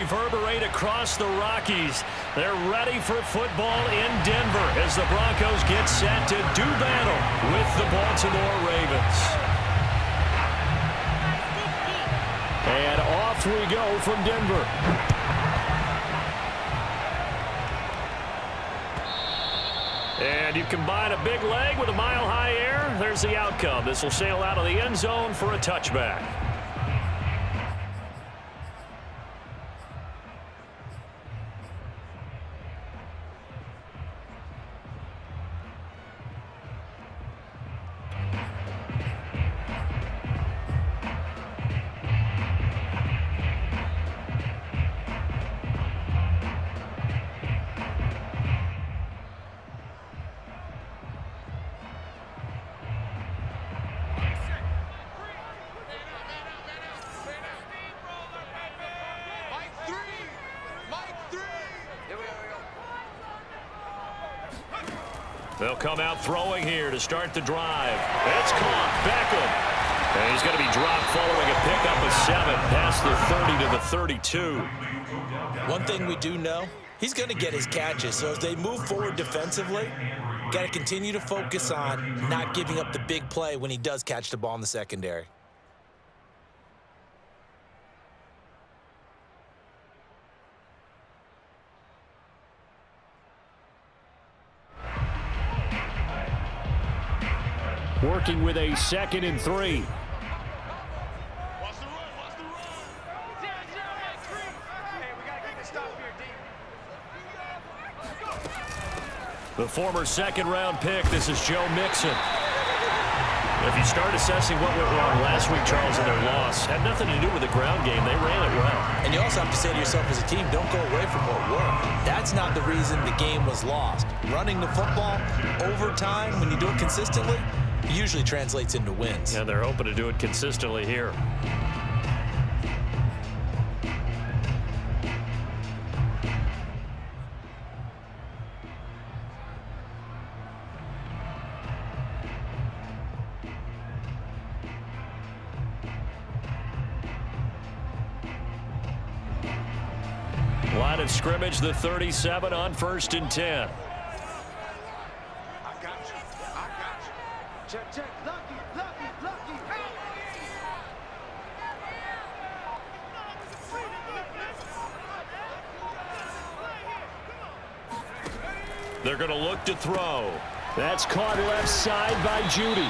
reverberate across the Rockies. They're ready for football in Denver as the Broncos get set to do battle with the Baltimore Ravens. And off we go from Denver. And you combine a big leg with a mile-high air. There's the outcome. This will sail out of the end zone for a touchback. They'll come out throwing here to start the drive. It's caught. Beckham. And he's going to be dropped following a pickup of 7 past the 30 to the 32. One thing we do know, he's going to get his catches. So as they move forward defensively, got to continue to focus on not giving up the big play when he does catch the ball in the secondary. Working with a 2nd and 3. The former 2nd-round pick, this is Joe Mixon. If you start assessing what went wrong last week, Charles, in their loss, had nothing to do with the ground game. They ran it well. And you also have to say to yourself as a team, don't go away from what worked. That's not the reason the game was lost. Running the football over time, when you do it consistently, usually translates into wins. And they're hoping to do it consistently here. Line of scrimmage, the 37 on 1st and 10. Check, check, lucky, lucky, lucky. They're going to look to throw. That's caught left side by Judy.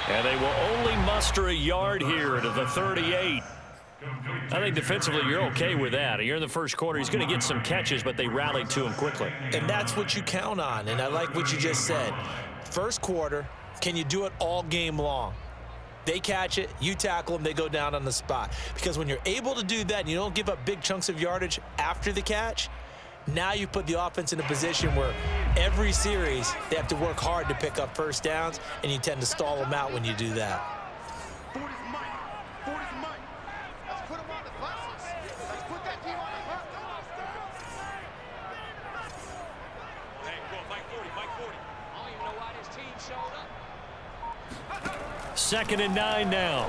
And they will only muster a yard here to the 38. I think defensively you're okay with that. You're in the first quarter. He's going to get some catches, but they rallied to him quickly. And that's what you count on. And I like what you just said. First quarter, can you do it all game long? They catch it, you tackle them, they go down on the spot. Because when you're able to do that and you don't give up big chunks of yardage after the catch, now you put the offense in a position where every series they have to work hard to pick up first downs, and you tend to stall them out when you do that. 40's Mike. 40's Mike. Let's put him on the buses. Let's put that team on the bus. Hey, go Mike 40, Mike 40. I don't even know why this team showed up. 2nd and 9 now.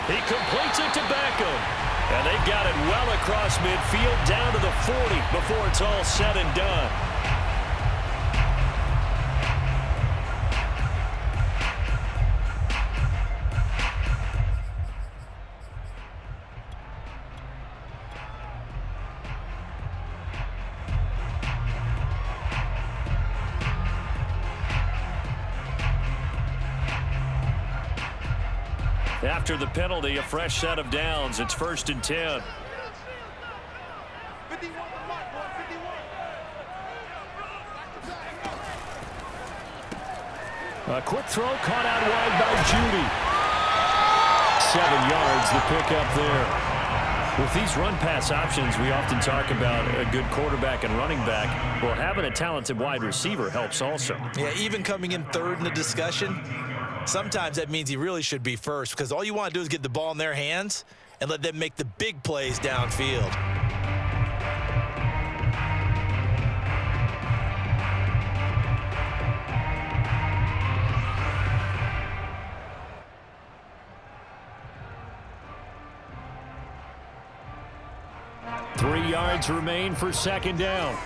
He completes it to Beckham. And they got it well across midfield down to the 40 before it's all said and done. After the penalty, a fresh set of downs. It's 1st and 10. 51 to Mike, boy, 51. A quick throw caught out wide by Judy. 7 yards, the pickup there. With these run-pass options, we often talk about a good quarterback and running back. Well, having a talented wide receiver helps also. Yeah, even coming in third in the discussion, sometimes that means he really should be first, because all you want to do is get the ball in their hands and let them make the big plays downfield. 3 yards remain for second down.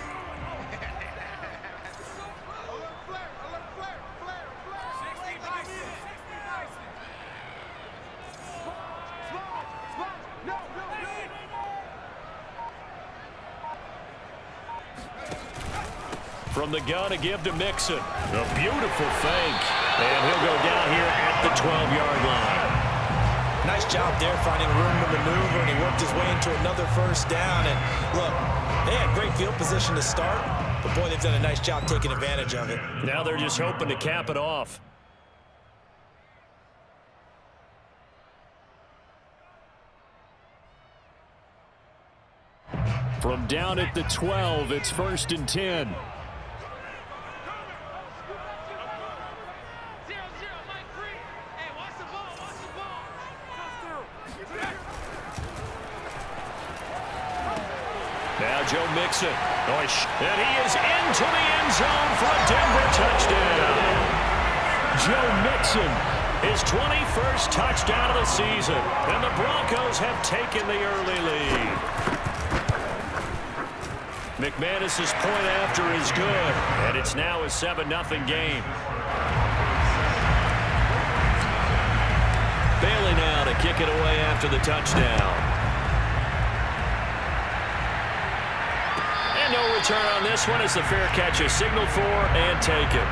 From the gun, a give to Mixon. A beautiful fake. And he'll go down here at the 12-yard line. Nice job there finding room to maneuver, and he worked his way into another first down. And look, they had great field position to start, but boy, they've done a nice job taking advantage of it. Now they're just hoping to cap it off. From down at the 12, it's 1st and 10. Now Joe Mixon. And he is into the end zone for a Denver touchdown. Joe Mixon, his 21st touchdown of the season. And the Broncos have taken the early lead. McManus's point after is good. And it's now a 7-0 game. Bailey now to kick it away after the touchdown. No return on this one as the fair catch is signaled for and taken.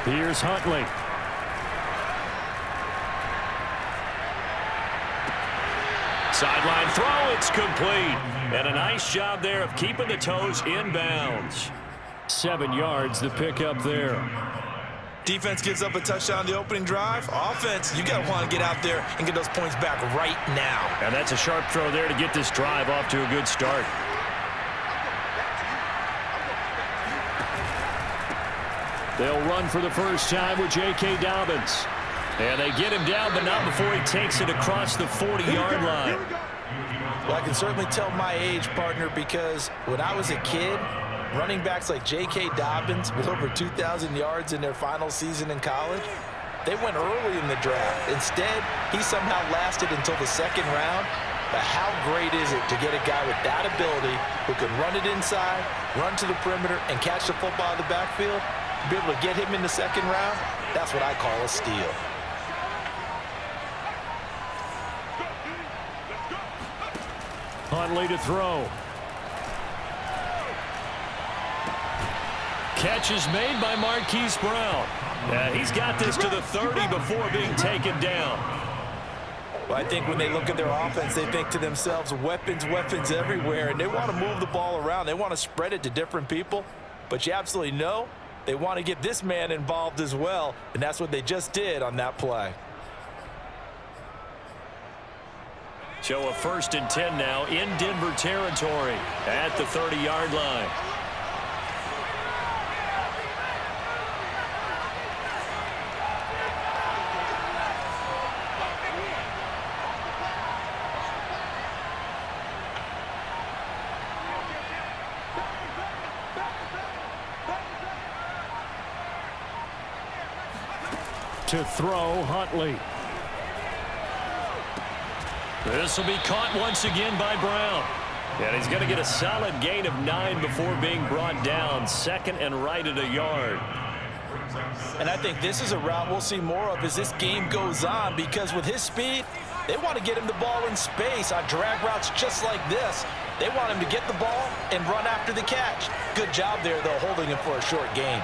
Here's Huntley. Sideline throw, it's complete. And a nice job there of keeping the toes in bounds. 7 yards, the pickup there. Defense gives up a touchdown the opening drive. Offense, you got to want to get out there and get those points back right now. And that's a sharp throw there to get this drive off to a good start. They'll run for the first time with J.K. Dobbins. And they get him down, but not before he takes it across the 40-yard line. Well, I can certainly tell my age, partner, because when I was a kid, running backs like J.K. Dobbins with over 2,000 yards in their final season in college, they went early in the draft. Instead, he somehow lasted until the second round. But how great is it to get a guy with that ability who can run it inside, run to the perimeter, and catch the football in the backfield? To be able to get him in the second round, that's what I call a steal. Huntley to throw. Catch is made by Marquise Brown. He's got this to the 30 before being taken down. Well, I think when they look at their offense, they think to themselves, weapons, weapons everywhere, and they want to move the ball around. They want to spread it to different people, but you absolutely know they want to get this man involved as well, and that's what they just did on that play. So a 1st and 10 now in Denver territory at the 30-yard line. To throw, Huntley. This will be caught once again by Brown. And he's going to get a solid gain of 9 before being brought down. Second and right at a yard. And I think this is a route we'll see more of as this game goes on, because with his speed, they want to get him the ball in space on drag routes just like this. They want him to get the ball and run after the catch. Good job there, though, holding him for a short gain.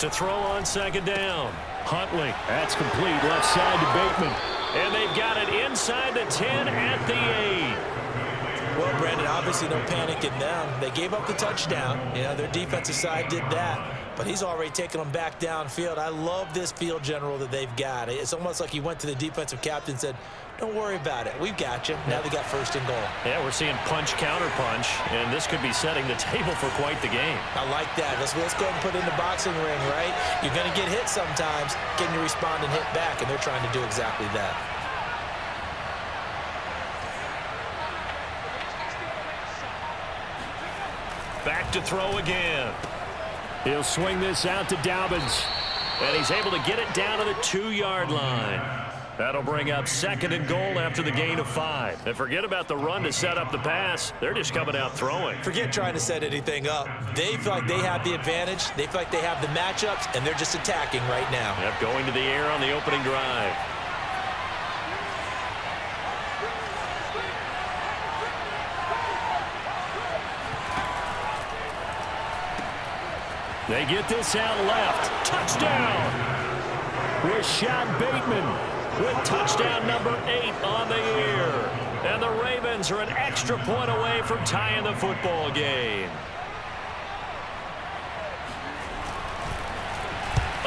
to throw on second down. Huntley, that's complete, left side to Bateman. And they've got it inside the 10 at the 8. Well, Brandon, obviously no panic in them. They gave up the touchdown. You know, their defensive side did that. But he's already taken them back downfield. I love this field general that they've got. It's almost like he went to the defensive captain and said, don't worry about it. We've got you. Now they got first and goal. Yeah, we're seeing punch, counter punch, and this could be setting the table for quite the game. I like that. Let's go ahead and put it in the boxing ring, right? You're going to get hit sometimes. Can you respond and hit back? And they're trying to do exactly that. Back to throw again. He'll swing this out to Dobbins. And he's able to get it down to the 2-yard line. That'll bring up second and goal after the gain of 5. And forget about the run to set up the pass. They're just coming out throwing. Forget trying to set anything up. They feel like they have the advantage. They feel like they have the matchups, and they're just attacking right now. Yep, going to the air on the opening drive. They get this out left. Touchdown! Rashad Bateman with touchdown number 8 on the year. And the Ravens are an extra point away from tying the football game.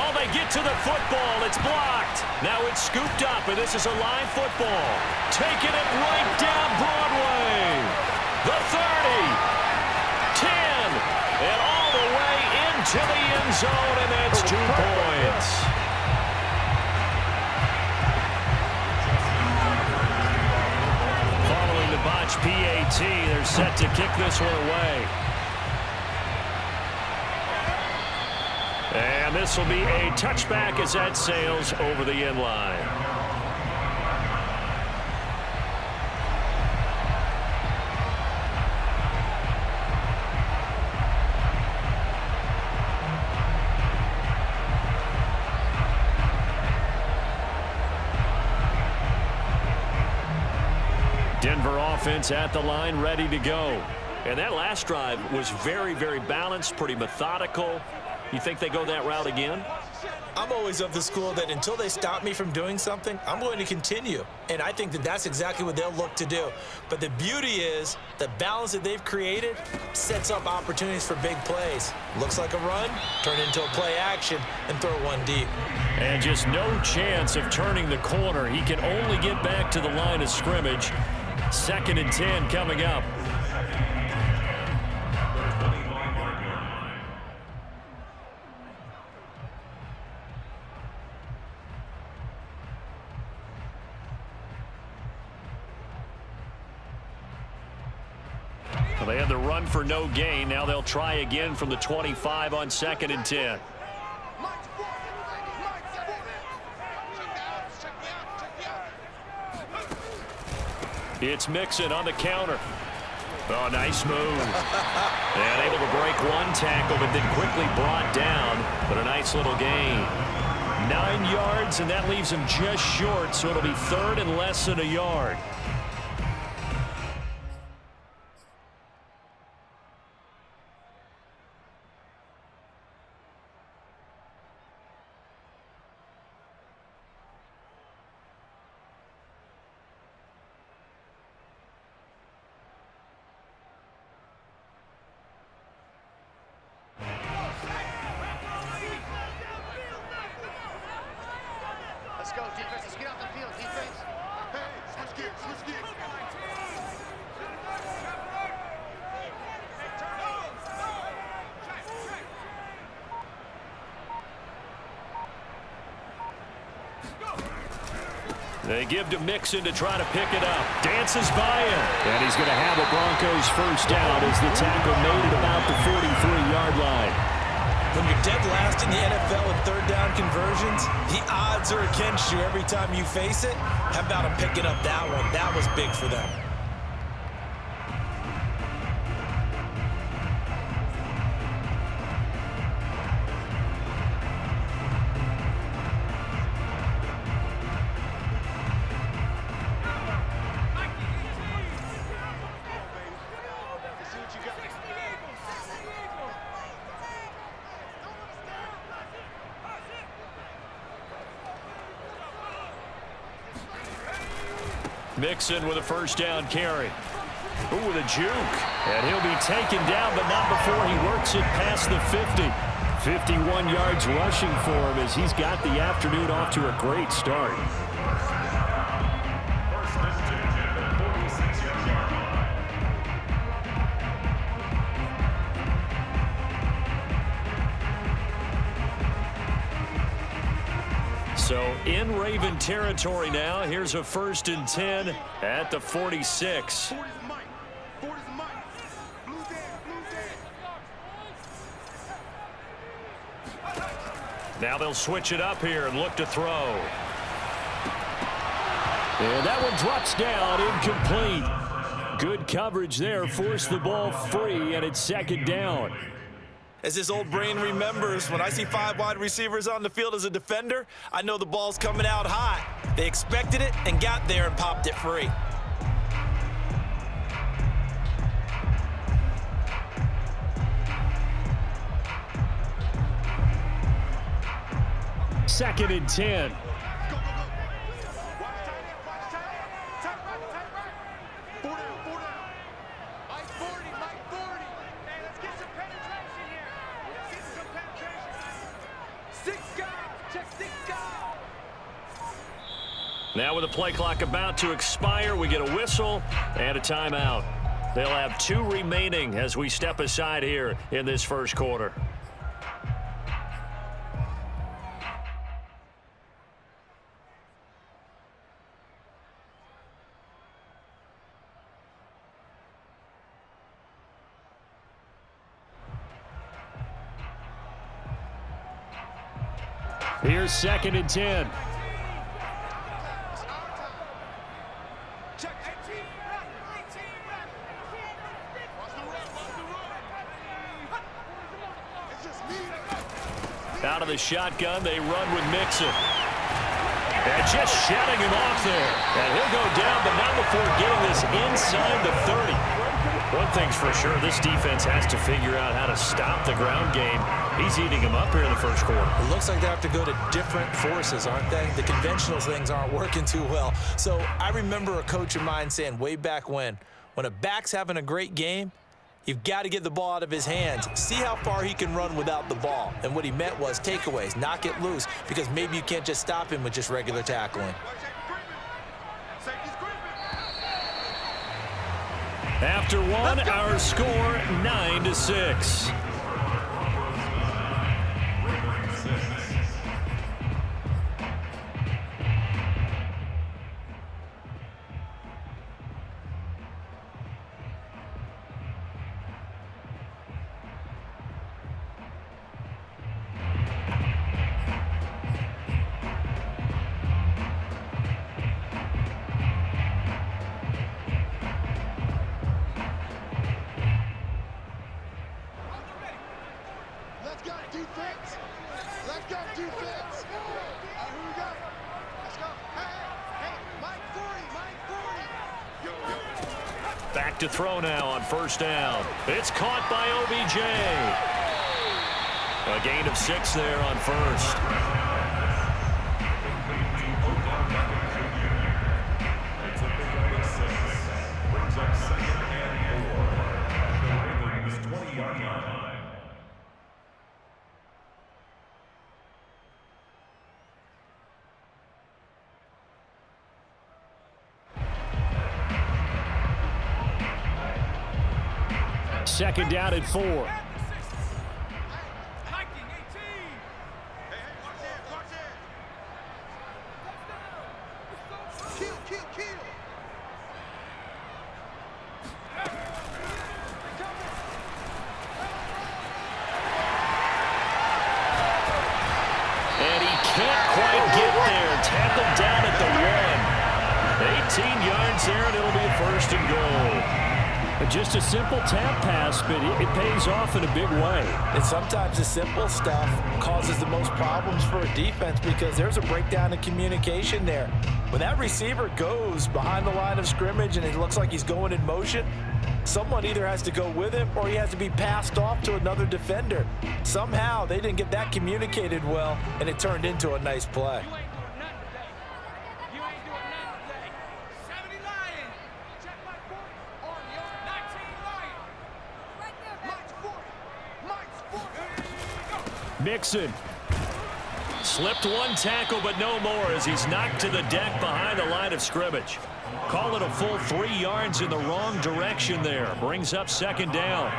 Oh, they get to the football. It's blocked. Now it's scooped up, and this is a line football. Taking it right down Broadway. The 30. 10. And all the way into the end zone, and that's 2 points. Following the botch PAT, they're set to kick this one away. And this will be a touchback as that sails over the end line. Denver offense at the line, ready to go. And that last drive was very, very balanced, pretty methodical. You think they go that route again? I'm always of the school that until they stop me from doing something, I'm going to continue. And I think that that's exactly what they'll look to do. But the beauty is the balance that they've created sets up opportunities for big plays. Looks like a run, turn into a play action, and throw one deep. And just no chance of turning the corner. He can only get back to the line of scrimmage. 2nd and 10 coming up. Well, they had the run for no gain. Now they'll try again from the 25 on 2nd and 10. It's Mixon on the counter. Oh, nice move. And able to break one tackle, but then quickly brought down. But a nice little gain. 9 yards, and that leaves him just short, so it'll be 3rd and less than a yard. Let's go, defense. Let's get out the field, defense. Hey, switch gears, switch gears. They give to Mixon to try to pick it up. Dances by him. And he's going to have a Broncos first down as the tackle made it about the 43-yard line. When you're dead last in the NFL in 3rd down conversions, the odds are against you every time you face it. How about him picking up that one? That was big for them. Mixon with a first down carry. Ooh, with a juke. And he'll be taken down, but not before he works it past the 50. 51 yards rushing for him as he's got the afternoon off to a great start. So in Raven territory now. Here's a 1st and 10 at the 46. Now they'll switch it up here and look to throw. And that one drops down, incomplete. Good coverage there, forced the ball free, and it's 2nd down. As his old brain remembers, when I see 5 wide receivers on the field as a defender, I know the ball's coming out hot. They expected it and got there and popped it free. Second and 10. Now with the play clock about to expire, we get a whistle and a timeout. They'll have 2 remaining as we step aside here in this first quarter. Here's 2nd and 10. Out of the shotgun, they run with Mixon. And just shutting him off there. And he'll go down, but not before getting this inside the 30. One thing's for sure, this defense has to figure out how to stop the ground game. He's eating them up here in the first quarter. It looks like they have to go to different forces, aren't they? The conventional things aren't working too well. So I remember a coach of mine saying way back when a back's having a great game, you've got to get the ball out of his hands. See how far he can run without the ball. And what he meant was takeaways, knock it loose, because maybe you can't just stop him with just regular tackling. After one, our score 9-6. Back to throw now on 1st down. It's caught by OBJ. A gain of 6 there on 1st. Second down at 4. And he can't quite get there. Tackled down at the 1. 18 yards there, and it'll be a 1st and goal. Just a simple tap pass, but it pays off in a big way. And sometimes the simple stuff causes the most problems for a defense because there's a breakdown in communication there. When that receiver goes behind the line of scrimmage and it looks like he's going in motion, someone either has to go with him or he has to be passed off to another defender. Somehow they didn't get that communicated well, and it turned into a nice play. You ain't doing nothing today. Mixon. Slipped one tackle, but no more as he's knocked to the deck behind the line of scrimmage. Call it a full 3 yards in the wrong direction there. Brings up second down.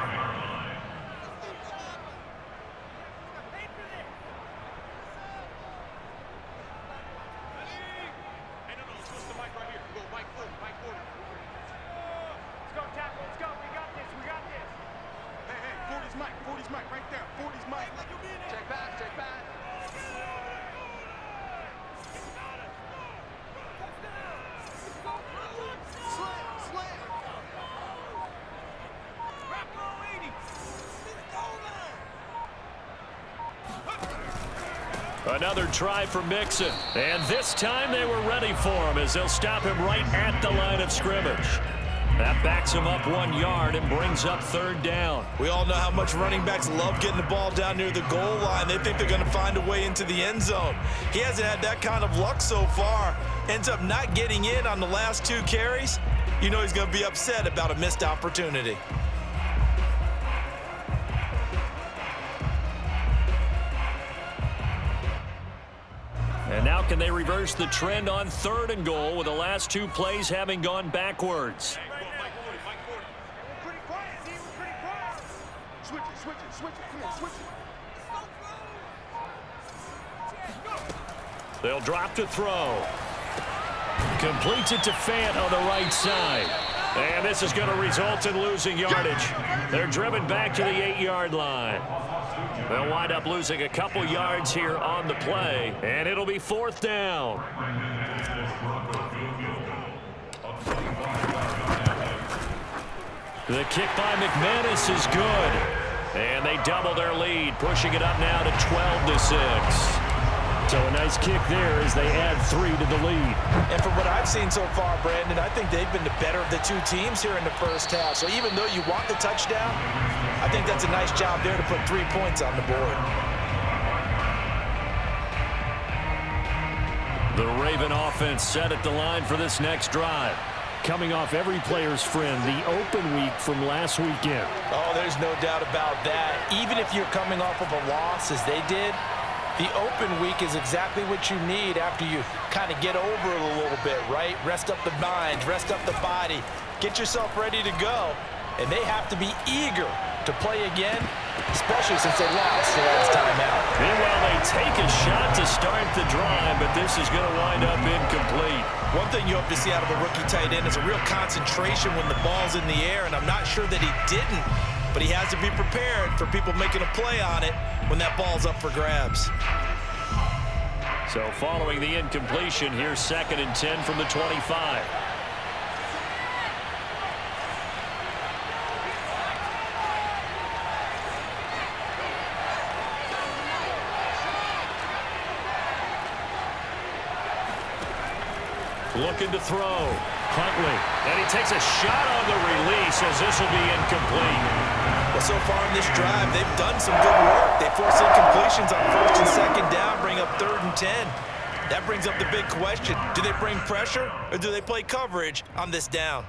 Another try for Mixon. And this time they were ready for him as they'll stop him right at the line of scrimmage. That backs him up 1 yard and brings up third down. We all know how much running backs love getting the ball down near the goal line. They think they're going to find a way into the end zone. He hasn't had that kind of luck so far. Ends up not getting in on the last 2 carries. You know he's going to be upset about a missed opportunity. And now can they reverse the trend on 3rd and goal with the last 2 plays having gone backwards? They'll drop to throw. Completes it to Fant on the right side. And this is going to result in losing yardage. They're driven back to the 8-yard line. They'll wind up losing a couple yards here on the play, and it'll be 4th down. The kick by McManus is good, and they double their lead, pushing it up now to 12-6. So a nice kick there as they add 3 to the lead. And from what I've seen so far, Brandon, I think they've been the better of the 2 teams here in the first half. So even though you want the touchdown, I think that's a nice job there to put 3 points on the board. The Raven offense set at the line for this next drive. Coming off every player's friend, the open week from last weekend. Oh, there's no doubt about that. Even if you're coming off of a loss as they did, the open week is exactly what you need after you kind of get over it a little bit, right? Rest up the mind, rest up the body, get yourself ready to go. And they have to be eager to play again, especially since they lost the last time out. Meanwhile, they take a shot to start the drive, but this is going to wind up incomplete. One thing you hope to see out of a rookie tight end is a real concentration when the ball's in the air, and I'm not sure that he didn't, but he has to be prepared for people making a play on it when that ball's up for grabs. So following the incompletion, here's 2nd and 10 from the 25. Looking to throw. Huntley. And he takes a shot on the release as this will be incomplete. Well, so far in this drive, they've done some good work. They force incompletions on 1st and 2nd down, bring up 3rd and 10. That brings up the big question. Do they bring pressure or do they play coverage on this down?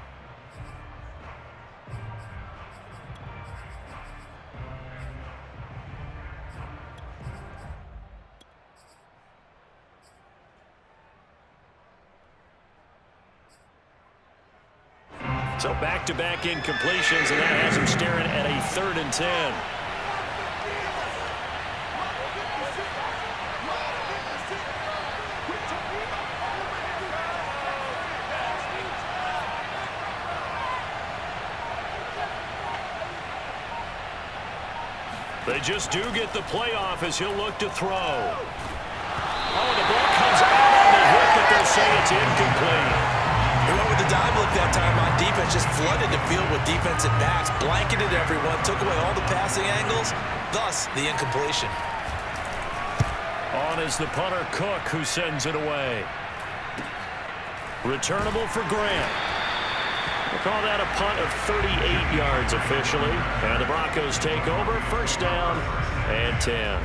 So back-to-back incompletions, and that has him staring at a 3rd and 10. They just do get the playoff as he'll look to throw. Oh, the ball comes out on the hit, but they'll say it's incomplete. They went with the dive look that time on defense, just flooded the field with defensive backs, blanketed everyone, took away all the passing angles, thus the incompletion. On is the punter Cook, who sends it away. Returnable for Grant. We'll call that a punt of 38 yards officially. And the Broncos take over, 1st down and 10.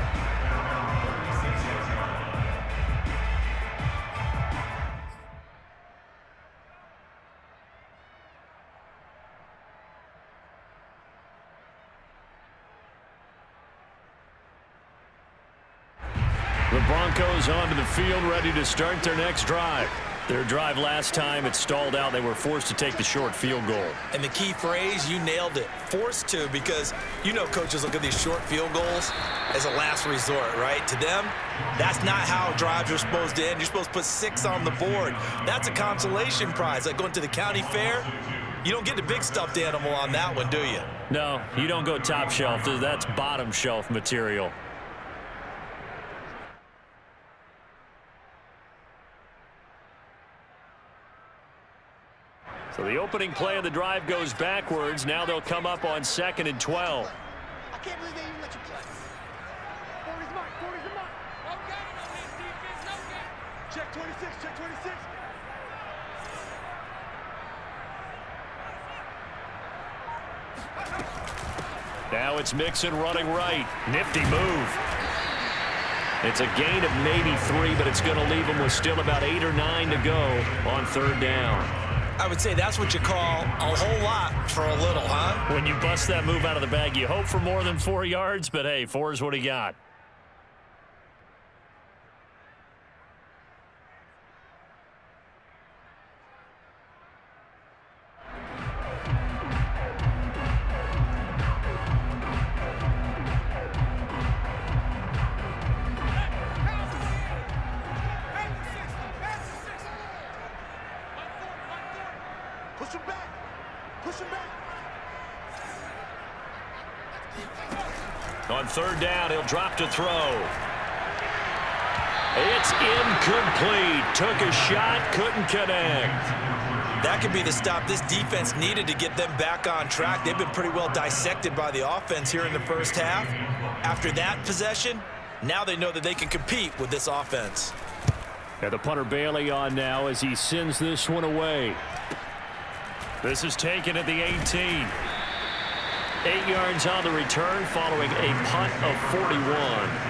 The Broncos onto the field, ready to start their next drive. Their drive last time, it stalled out. They were forced to take the short field goal. And the key phrase, you nailed it, forced to, because you know coaches look at these short field goals as a last resort, right? To them, that's not how drives are supposed to end. You're supposed to put 6 on the board. That's a consolation prize, like going to the county fair. You don't get the big stuffed animal on that one, do you? No, you don't go top shelf. That's bottom shelf material. So the opening play of the drive goes backwards. Now they'll come up on 2nd and 12. I can't believe they even let you play. 40's mine, 40's mine. No game on this defense, no game. Check 26, check 26. Now it's Mixon running right. Nifty move. It's a gain of maybe 3, but it's going to leave them with still about 8 or 9 to go on 3rd down. I would say that's what you call a whole lot for a little, huh? When you bust that move out of the bag, you hope for more than 4 yards, but hey, 4 is what he got. Push him back. Push him back. On 3rd down, he'll drop to throw. It's incomplete. Took a shot, couldn't connect. That could be the stop this defense needed to get them back on track. They've been pretty well dissected by the offense here in the first half. After that possession, now they know that they can compete with this offense. And the punter Bailey on now as he sends this one away. This is taken at the 18. 8 yards on the return following a punt of 41.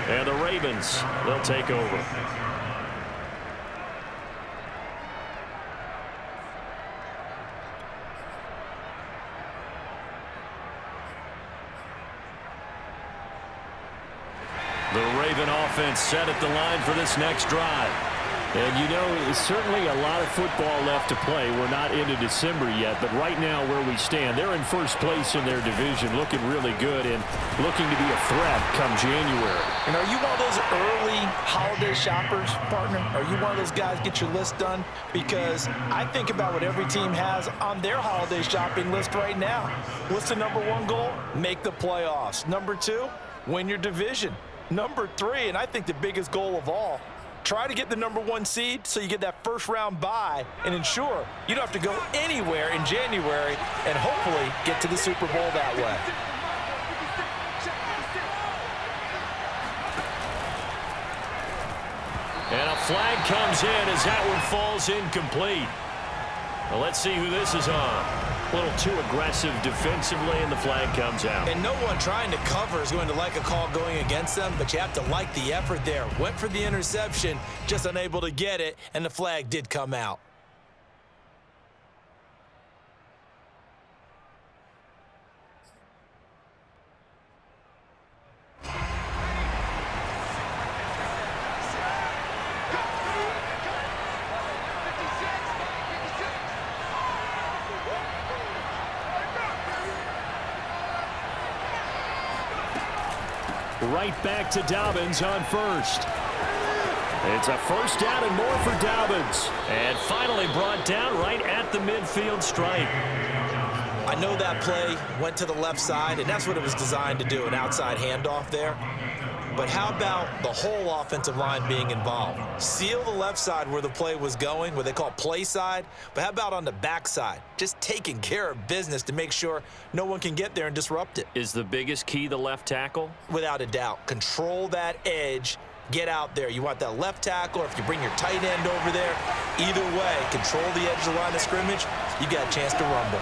And the Ravens, they'll take over. The Raven offense set at the line for this next drive. And you know, there's certainly a lot of football left to play. We're not into December yet, but right now where we stand, they're in first place in their division, looking really good and looking to be a threat come January. And are you one of those early holiday shoppers, partner? Are you one of those guys get your list done? Because I think about what every team has on their holiday shopping list right now. What's the #1 goal? Make the playoffs. #2, win your division. #3, and I think the biggest goal of all, try to get the #1 seed so you get that first round bye and ensure you don't have to go anywhere in January and hopefully get to the Super Bowl that way. And a flag comes in as that one falls incomplete. Well, let's see who this is on. A little too aggressive defensively, and the flag comes out. And no one trying to cover is going to like a call going against them, but you have to like the effort there. Went for the interception, just unable to get it, and the flag did come out. Right back to Dobbins on first. It's a first down and more for Dobbins. And finally brought down right at the midfield stripe. I know that play went to the left side, and that's what it was designed to do, an outside handoff there. But how about the whole offensive line being involved? Seal the left side where the play was going, what they call play side, but how about on the back side? Just taking care of business to make sure no one can get there and disrupt it. Is the biggest key the left tackle? Without a doubt. Control that edge. Get out there. You want that left tackle, or if you bring your tight end over there, either way, control the edge of the line of scrimmage, you got a chance to rumble.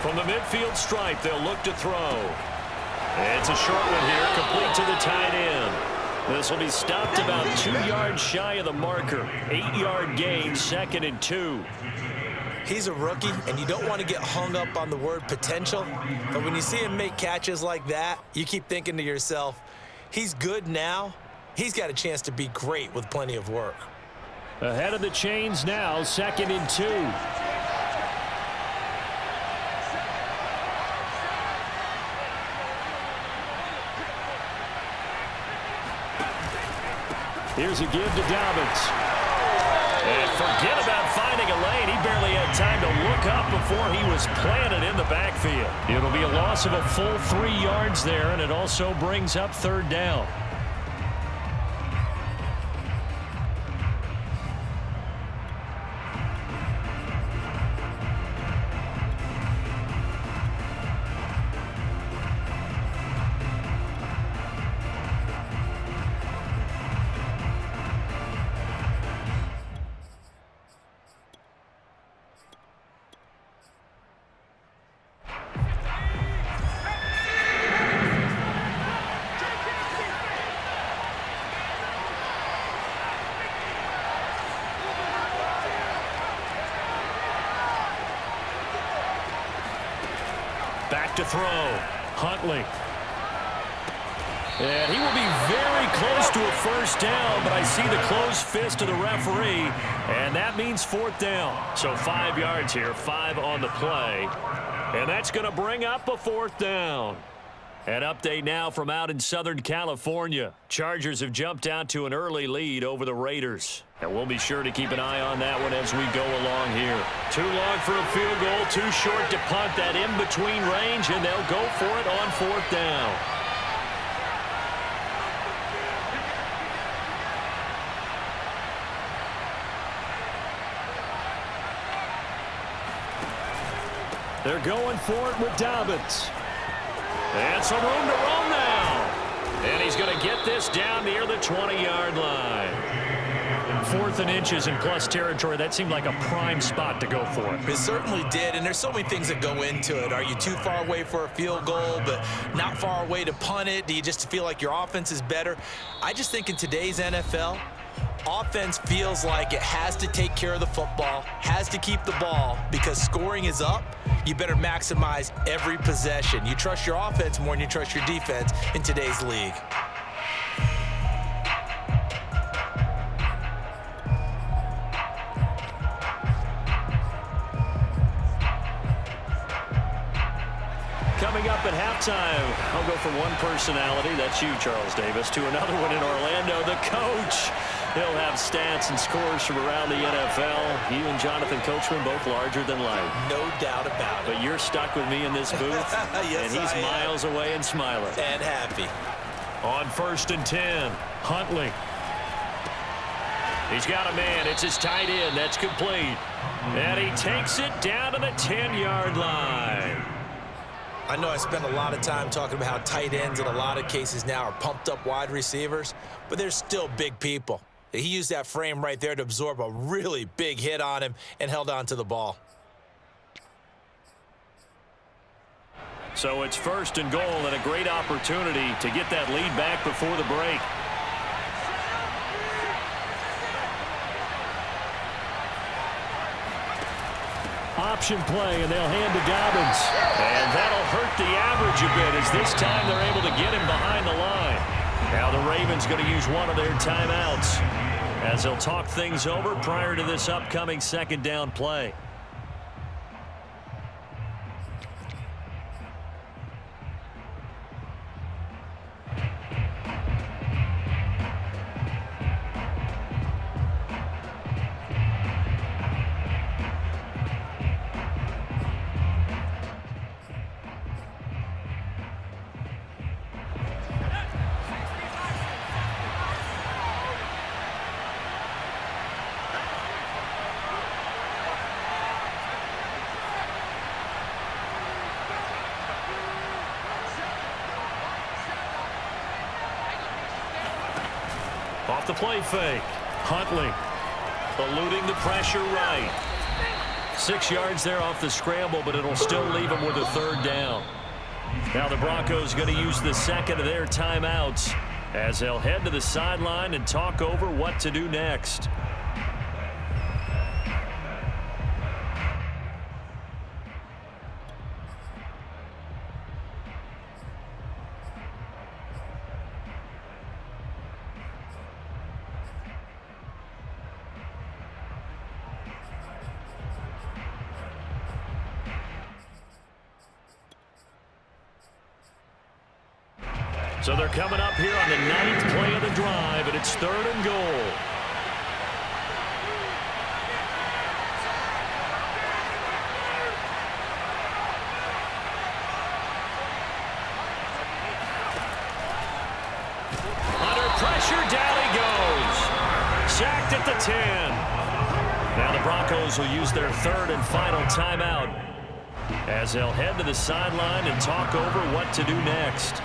From the midfield stripe, they'll look to throw. It's a short one here, complete to the tight end. This will be stopped about 2 yards shy of the marker. 8-yard gain, 2nd and 2. He's a rookie, and you don't want to get hung up on the word potential. But when you see him make catches like that, you keep thinking to yourself, He's good now. He's got a chance to be great with plenty of work. Ahead of the chains now, 2nd and 2. Here's a give to Dobbins. And forget about finding a lane. He barely had time to look up before he was planted in the backfield. It'll be a loss of a full 3 yards there, and it also brings up 3rd down. Back to throw. Huntley. And he will be very close to a 1st down, but I see the closed fist of the referee, and that means 4th down. So 5 yards here, 5 on the play. And that's going to bring up a 4th down. An update now from out in Southern California. Chargers have jumped out to an early lead over the Raiders. And we'll be sure to keep an eye on that one as we go along here. Too long for a field goal, too short to punt that in-between range, and they'll go for it on 4th down. They're going for it with Dobbins. And some room to roam now. And he's going to get this down near the 20-yard line. 4th and inches in plus territory. That seemed like a prime spot to go for it. It certainly did, and there's so many things that go into it. Are you too far away for a field goal, but not far away to punt it? Do you just feel like your offense is better? I just think in today's NFL, offense feels like it has to take care of the football, has to keep the ball, because scoring is up. You better maximize every possession. You trust your offense more than you trust your defense in today's league. Coming up at halftime, I'll go from one personality, that's you, Charles Davis, to another one in Orlando, the coach. He'll have stats and scores from around the NFL. You and Jonathan Coachman both larger than life. No doubt about it. But you're stuck with me in this booth, yes, and he's miles away and smiling. And happy. On 1st and 10, Huntley. He's got a man. It's his tight end. That's complete. And he takes it down to the 10-yard line. I know I spend a lot of time talking about how tight ends in a lot of cases now are pumped up wide receivers, but they're still big people. He used that frame right there to absorb a really big hit on him and held on to the ball. So it's 1st and goal and a great opportunity to get that lead back before the break. Option play, and they'll hand to Dobbins. And that'll hurt the average a bit as this time they're able to get him behind the line. Now the Ravens going to use one of their timeouts as they'll talk things over prior to this upcoming 2nd down play. Off the play fake. Huntley eluding the pressure right. 6 yards there off the scramble, but it'll still leave him with a 3rd down. Now the Broncos going to use the 2nd of their timeouts as they'll head to the sideline and talk over what to do next. So they're coming up here on the 9th play of the drive, and it's 3rd and goal. Under pressure, down he goes. Sacked at the 10. Now the Broncos will use their 3rd and final timeout as they'll head to the sideline and talk over what to do next.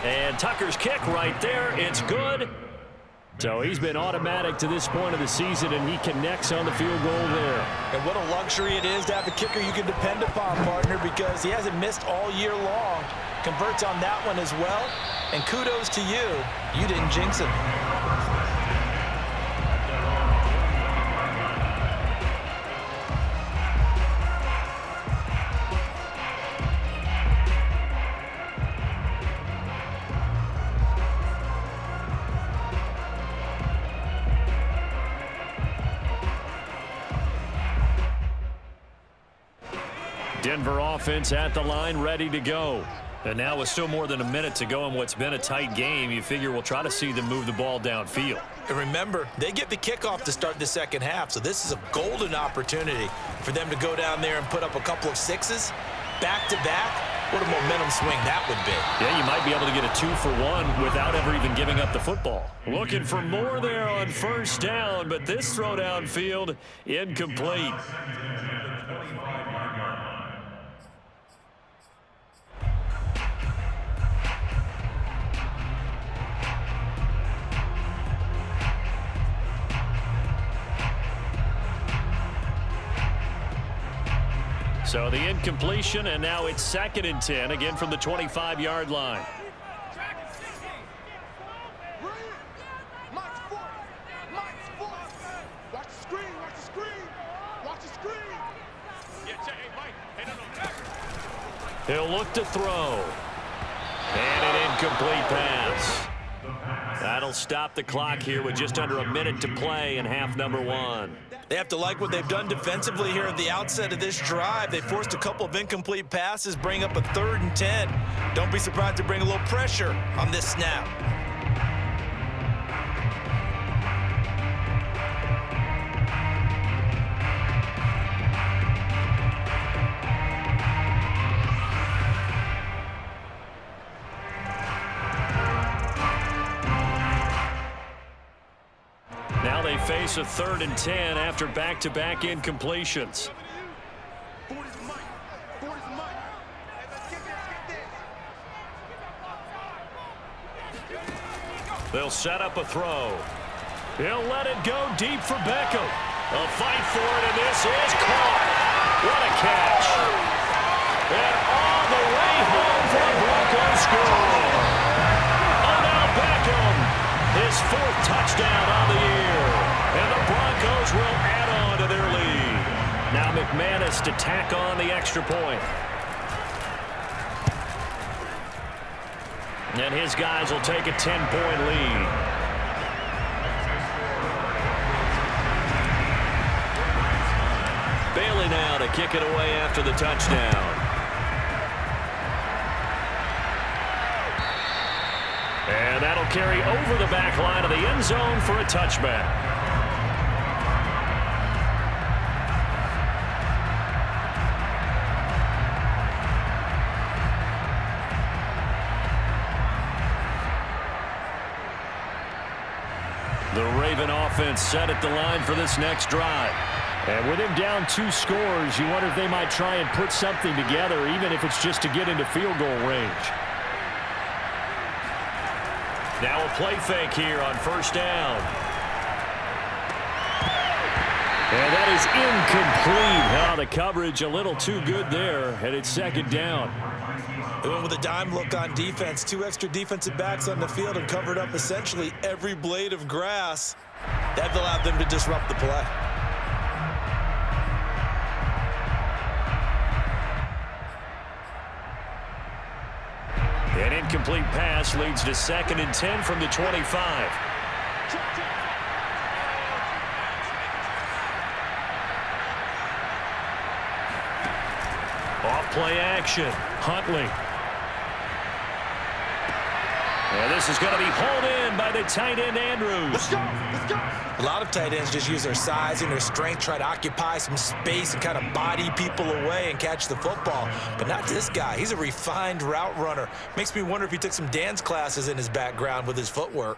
And Tucker's kick right there. It's good. So he's been automatic to this point of the season, and he connects on the field goal there. And what a luxury it is to have a kicker you can depend upon, partner, because he hasn't missed all year long. Converts on that one as well. And kudos to you. You didn't jinx him. Denver offense at the line, ready to go. And now with still more than a minute to go in what's been a tight game, you figure we'll try to see them move the ball downfield. And remember, they get the kickoff to start the second half, so this is a golden opportunity for them to go down there and put up a couple of sixes back-to-back. What a momentum swing that would be. Yeah, you might be able to get a 2-for-1 without ever even giving up the football. Looking for more there on first down, but this throw downfield incomplete. So the incompletion, and now it's 2nd and 10, again from the 25-yard line. Watch the screen, watch the screen, watch the screen. He'll look to throw. And an incomplete pass. That'll stop the clock here with just under a minute to play in half number 1. They have to like what they've done defensively here at the outset of this drive. They forced a couple of incomplete passes, bring up a 3rd and 10. Don't be surprised to bring a little pressure on this snap. Now they face a 3rd and 10 after back-to-back incompletions. They'll set up a throw. He'll let it go deep for Beckham. A fight for it, and this is caught. What a catch. And all the way home for a Broncos score. Odell Beckham, his 4th touchdown on the year. And the Broncos will add on to their lead. Now McManus to tack on the extra point. And his guys will take a 10-point lead. Bailey now to kick it away after the touchdown. And that'll carry over the back line of the end zone for a touchback. The Raven offense set at the line for this next drive. And with him down 2 scores, you wonder if they might try and put something together, even if it's just to get into field goal range. Now a play fake here on first down. And that is incomplete. Oh, the coverage a little too good there, and it's 2nd down. They went with a dime look on defense. 2 extra defensive backs on the field and covered up essentially every blade of grass. That allowed them to disrupt the play. An incomplete pass leads to 2nd and 10 from the 25. Off play action. Huntley. And this is going to be hauled in by the tight end, Andrews. Let's go. Let's go. A lot of tight ends just use their size and their strength, try to occupy some space and kind of body people away and catch the football. But not this guy. He's a refined route runner. Makes me wonder if he took some dance classes in his background with his footwork.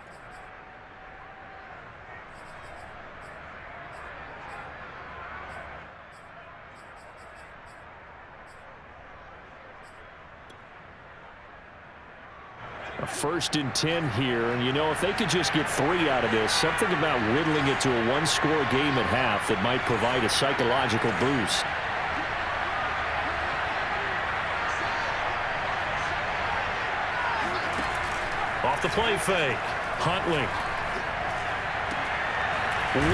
A 1st and 10 here, and you know, if they could just get 3 out of this, something about whittling it to a 1-score game at half that might provide a psychological boost. Off the play fake. Huntley.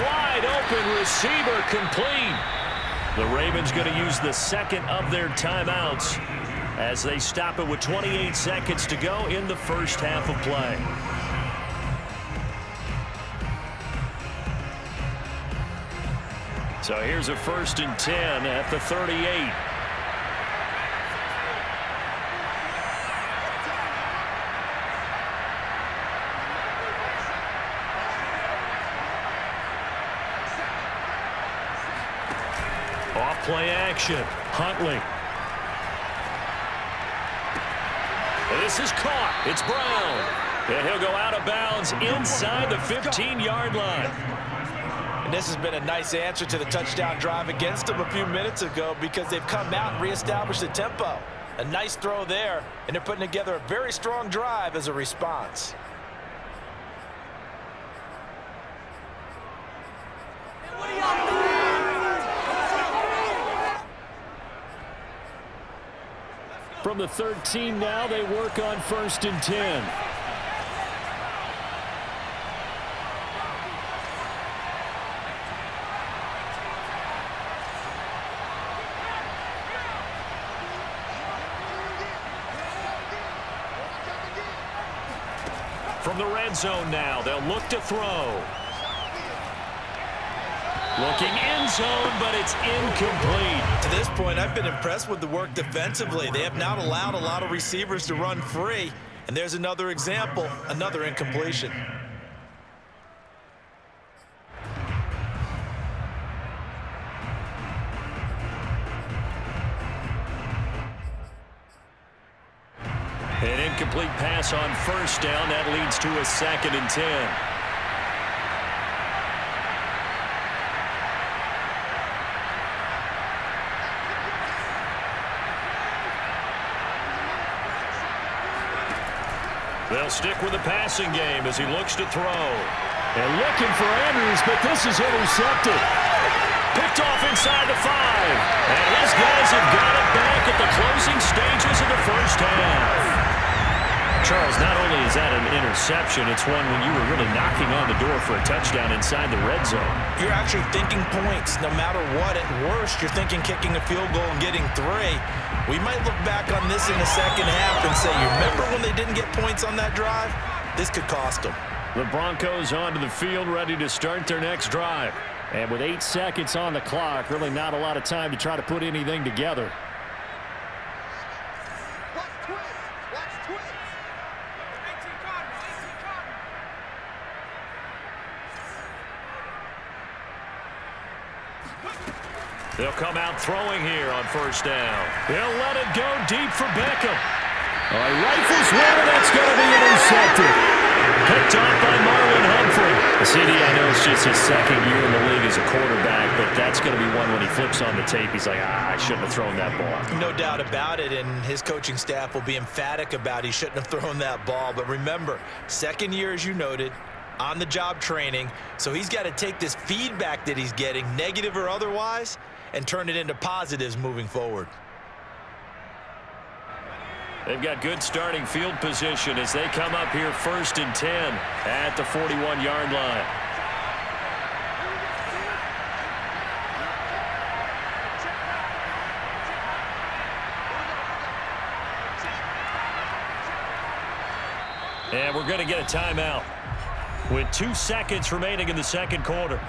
Wide open receiver, complete. The Ravens going to use the 2nd of their timeouts as they stop it with 28 seconds to go in the first half of play. So here's a 1st and 10 at the 38. Off play action. Huntley. This is caught. It's Brown. And he'll go out of bounds inside the 15-yard line. And this has been a nice answer to the touchdown drive against them a few minutes ago because they've come out and reestablished the tempo. A nice throw there, and they're putting together a very strong drive as a response. From the 13 now, they work on 1st and 10. From the red zone now, they'll look to throw. Looking end zone, but it's incomplete. To this point, I've been impressed with the work defensively. They have not allowed a lot of receivers to run free. And there's another example, another incompletion. An incomplete pass on 1st down. That leads to a 2nd and 10. They'll stick with the passing game as he looks to throw. And looking for Andrews, but this is intercepted. Picked off inside the 5. And his guys have got it back at the closing stages of the first half. Charles, not only is that an interception, it's one when you were really knocking on the door for a touchdown inside the red zone. You're actually thinking points. No matter what, at worst, you're thinking kicking a field goal and getting 3. We might look back on this in the second half and say, you remember when they didn't get points on that drive? This could cost them. The Broncos onto the field, ready to start their next drive. And with 8 seconds on the clock, really not a lot of time to try to put anything together. They'll come out throwing here on 1st down. They'll let it go deep for Beckham. Rifles one, that's going to be intercepted. Picked off by Marlon Humphrey. CD, I know it's just his 2nd year in the league as a quarterback, but that's going to be one when he flips on the tape. He's like, I shouldn't have thrown that ball. No doubt about it, and his coaching staff will be emphatic about he shouldn't have thrown that ball. But remember, 2nd year, as you noted, on-the-job training, so he's got to take this feedback that he's getting, negative or otherwise, and turn it into positives moving forward. They've got good starting field position as they come up here 1st and 10 at the 41-yard line. And we're going to get a timeout with 2 seconds remaining in the second quarter.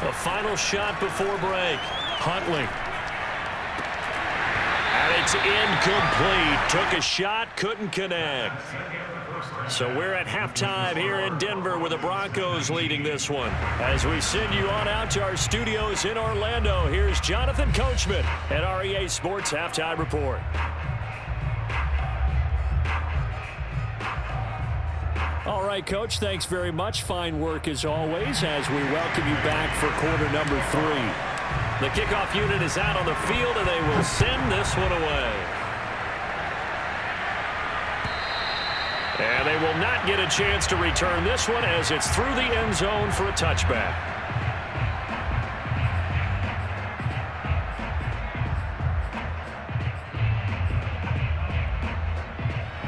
A final shot before break. Huntley. And it's incomplete. Took a shot, couldn't connect. So we're at halftime here in Denver with the Broncos leading this one. As we send you on out to our studios in Orlando, here's Jonathan Coachman at REA Sports Halftime Report. All right, Coach, thanks very much. Fine work as always as we welcome you back for quarter number 3. The kickoff unit is out on the field, and they will send this one away. And they will not get a chance to return this one as it's through the end zone for a touchback.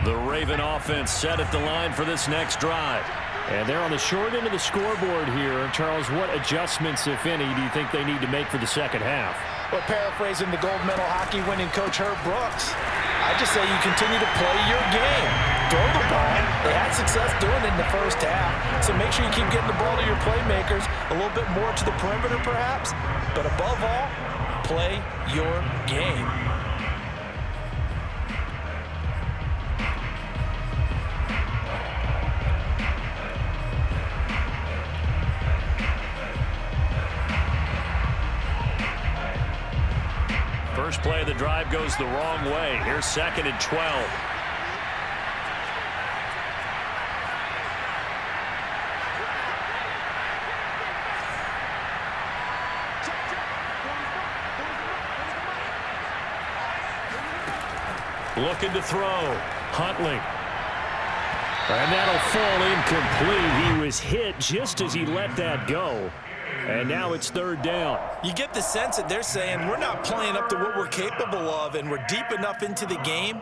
The Raven offense set at the line for this next drive. And they're on the short end of the scoreboard here. Charles, what adjustments, if any, do you think they need to make for the second half? Well, paraphrasing the gold medal hockey winning coach Herb Brooks, I just say you continue to play your game. Throw the ball. They had success doing it in the first half. So make sure you keep getting the ball to your playmakers, a little bit more to the perimeter perhaps. But above all, play your game. First play of the drive goes the wrong way. Here's 2nd and 12. Looking to throw. Huntley. And that'll fall incomplete. He was hit just as he let that go. And now it's 3rd down. You get the sense that they're saying we're not playing up to what we're capable of, and we're deep enough into the game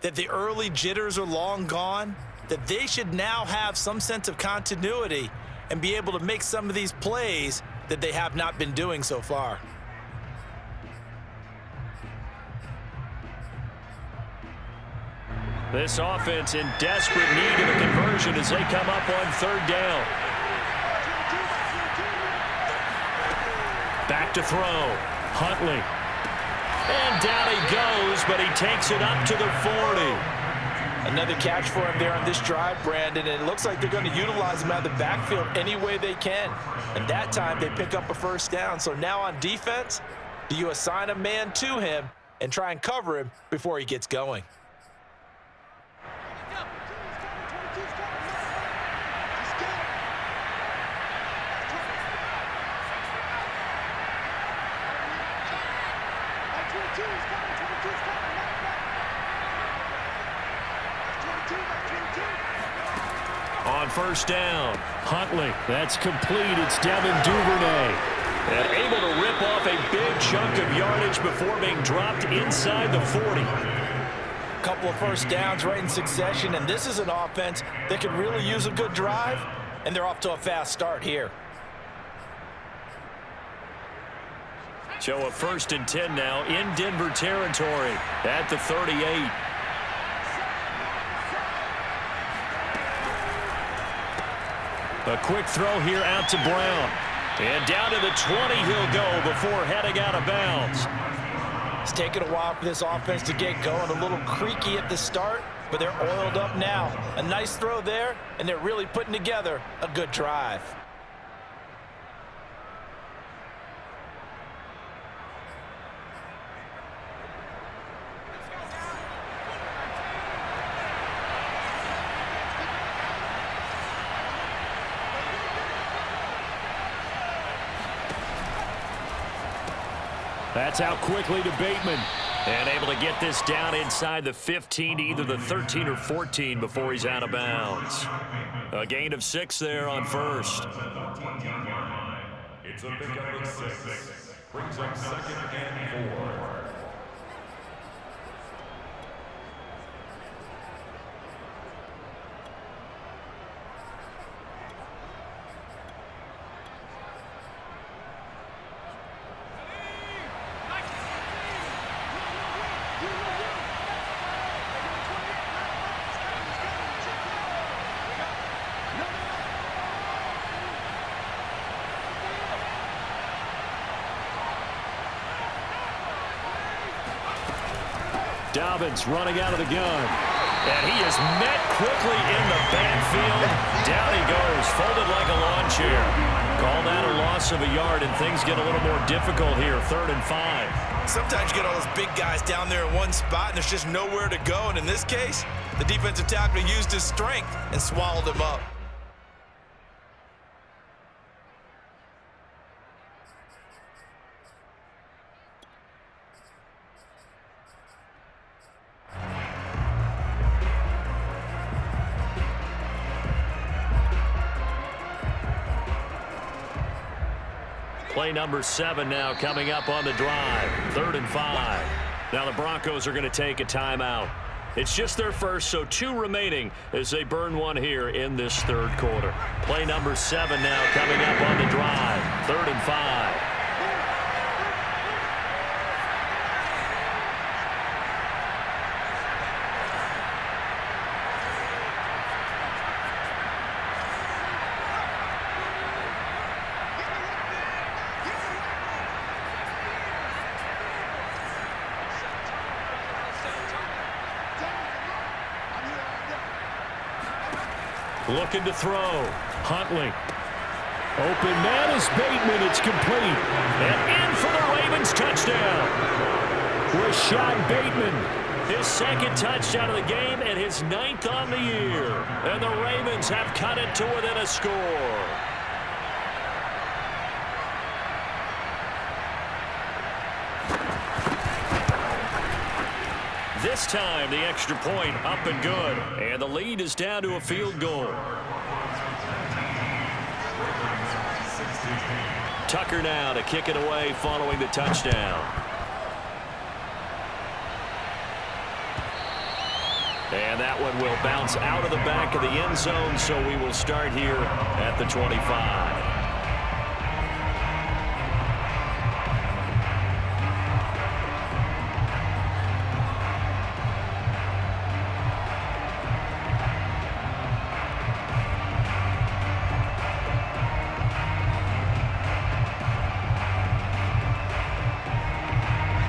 that the early jitters are long gone, that they should now have some sense of continuity and be able to make some of these plays that they have not been doing so far. This offense in desperate need of a conversion as they come up on 3rd down. Back to throw. Huntley. And down he goes, but he takes it up to the 40. Another catch for him there on this drive, Brandon, and it looks like they're going to utilize him out of the backfield any way they can. And that time they pick up a 1st down. So now on defense, do you assign a man to him and try and cover him before he gets going? On 1st down, Huntley. That's complete. It's Devin Duvernay. And able to rip off a big chunk of yardage before being dropped inside the 40. Couple of 1st downs right in succession, and this is an offense that could really use a good drive, and they're off to a fast start here. So a 1st and 10 now in Denver territory at the 38. A quick throw here out to Brown. And down to the 20 he'll go before heading out of bounds. It's taken a while for this offense to get going. A little creaky at the start, but they're oiled up now. A nice throw there, and they're really putting together a good drive. That's out quickly to Bateman. And able to get this down inside the 15 to either the 13 or 14 before he's out of bounds. A gain of 6 there on 1st. It's a pickup of 6. Brings up 2nd and 4. Dobbins running out of the gun. And he is met quickly in the backfield. Down he goes, folded like a lawn chair. Call that a loss of a yard, and things get a little more difficult here. 3rd and 5. Sometimes you get all those big guys down there in one spot, and there's just nowhere to go. And in this case, the defensive tackle used his strength and swallowed him up. Play number 7 now coming up on the drive. 3rd and 5. Now the Broncos are going to take a timeout. It's just their first, so 2 remaining as they burn one here in this 3rd quarter. Play number 7 now coming up on the drive. 3rd and 5. Looking to throw. Huntley. Open man is Bateman. It's complete. And in for the Ravens touchdown. Rashad Bateman. His 2nd touchdown of the game and his 9th on the year. And the Ravens have cut it to within a score. This time, the extra point up and good. And the lead is down to a field goal. Tucker now to kick it away following the touchdown. And that one will bounce out of the back of the end zone, so we will start here at the 25.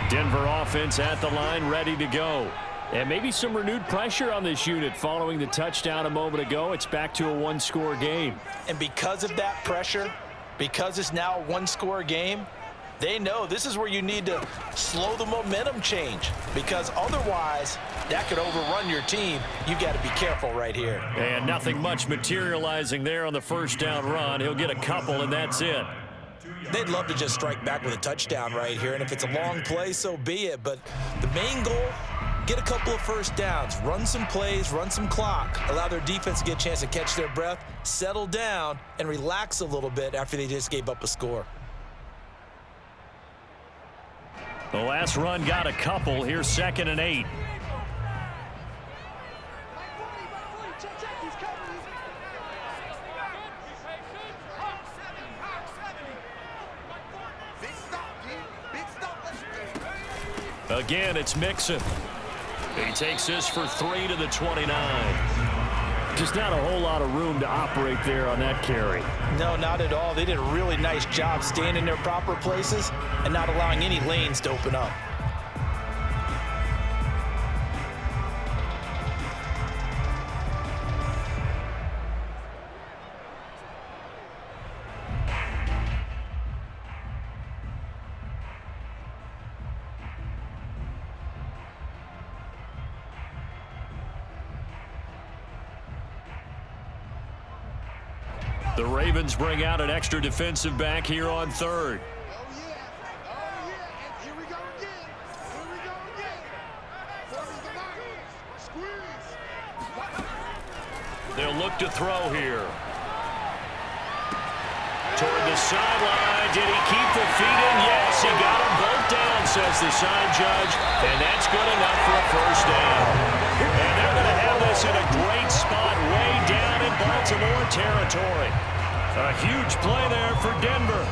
Denver offense at the line, ready to go. And maybe some renewed pressure on this unit following the touchdown a moment ago. It's back to a 1-score game. And because of that pressure, because it's now a 1-score game, they know this is where you need to slow the momentum change, because otherwise that could overrun your team. You got to be careful right here. And nothing much materializing there on the first down run. He'll get a couple, and that's it. They'd love to just strike back with a touchdown right here, and if it's a long play, so be it. But the main goal, get a couple of first downs, run some plays, run some clock, allow their defense to get a chance to catch their breath, settle down, and relax a little bit after they just gave up a score. The last run got a couple. Here's 2nd and 8. Again, it's Mixon. He takes this for 3 to the 29. Just not a whole lot of room to operate there on that carry. No, not at all. They did a really nice job staying in their proper places and not allowing any lanes to open up. The Ravens bring out an extra defensive back here on 3rd. Oh, yeah. Oh, yeah. And here we go again. Here we go again. 40's the line. Squeeze. They'll look to throw here. Toward the sideline. Did he keep the feet in? Yes, he got them both down, says the side judge. And that's good enough for a first down. And they're going to have this in a great spot way down in Baltimore territory. A huge play there for Denver.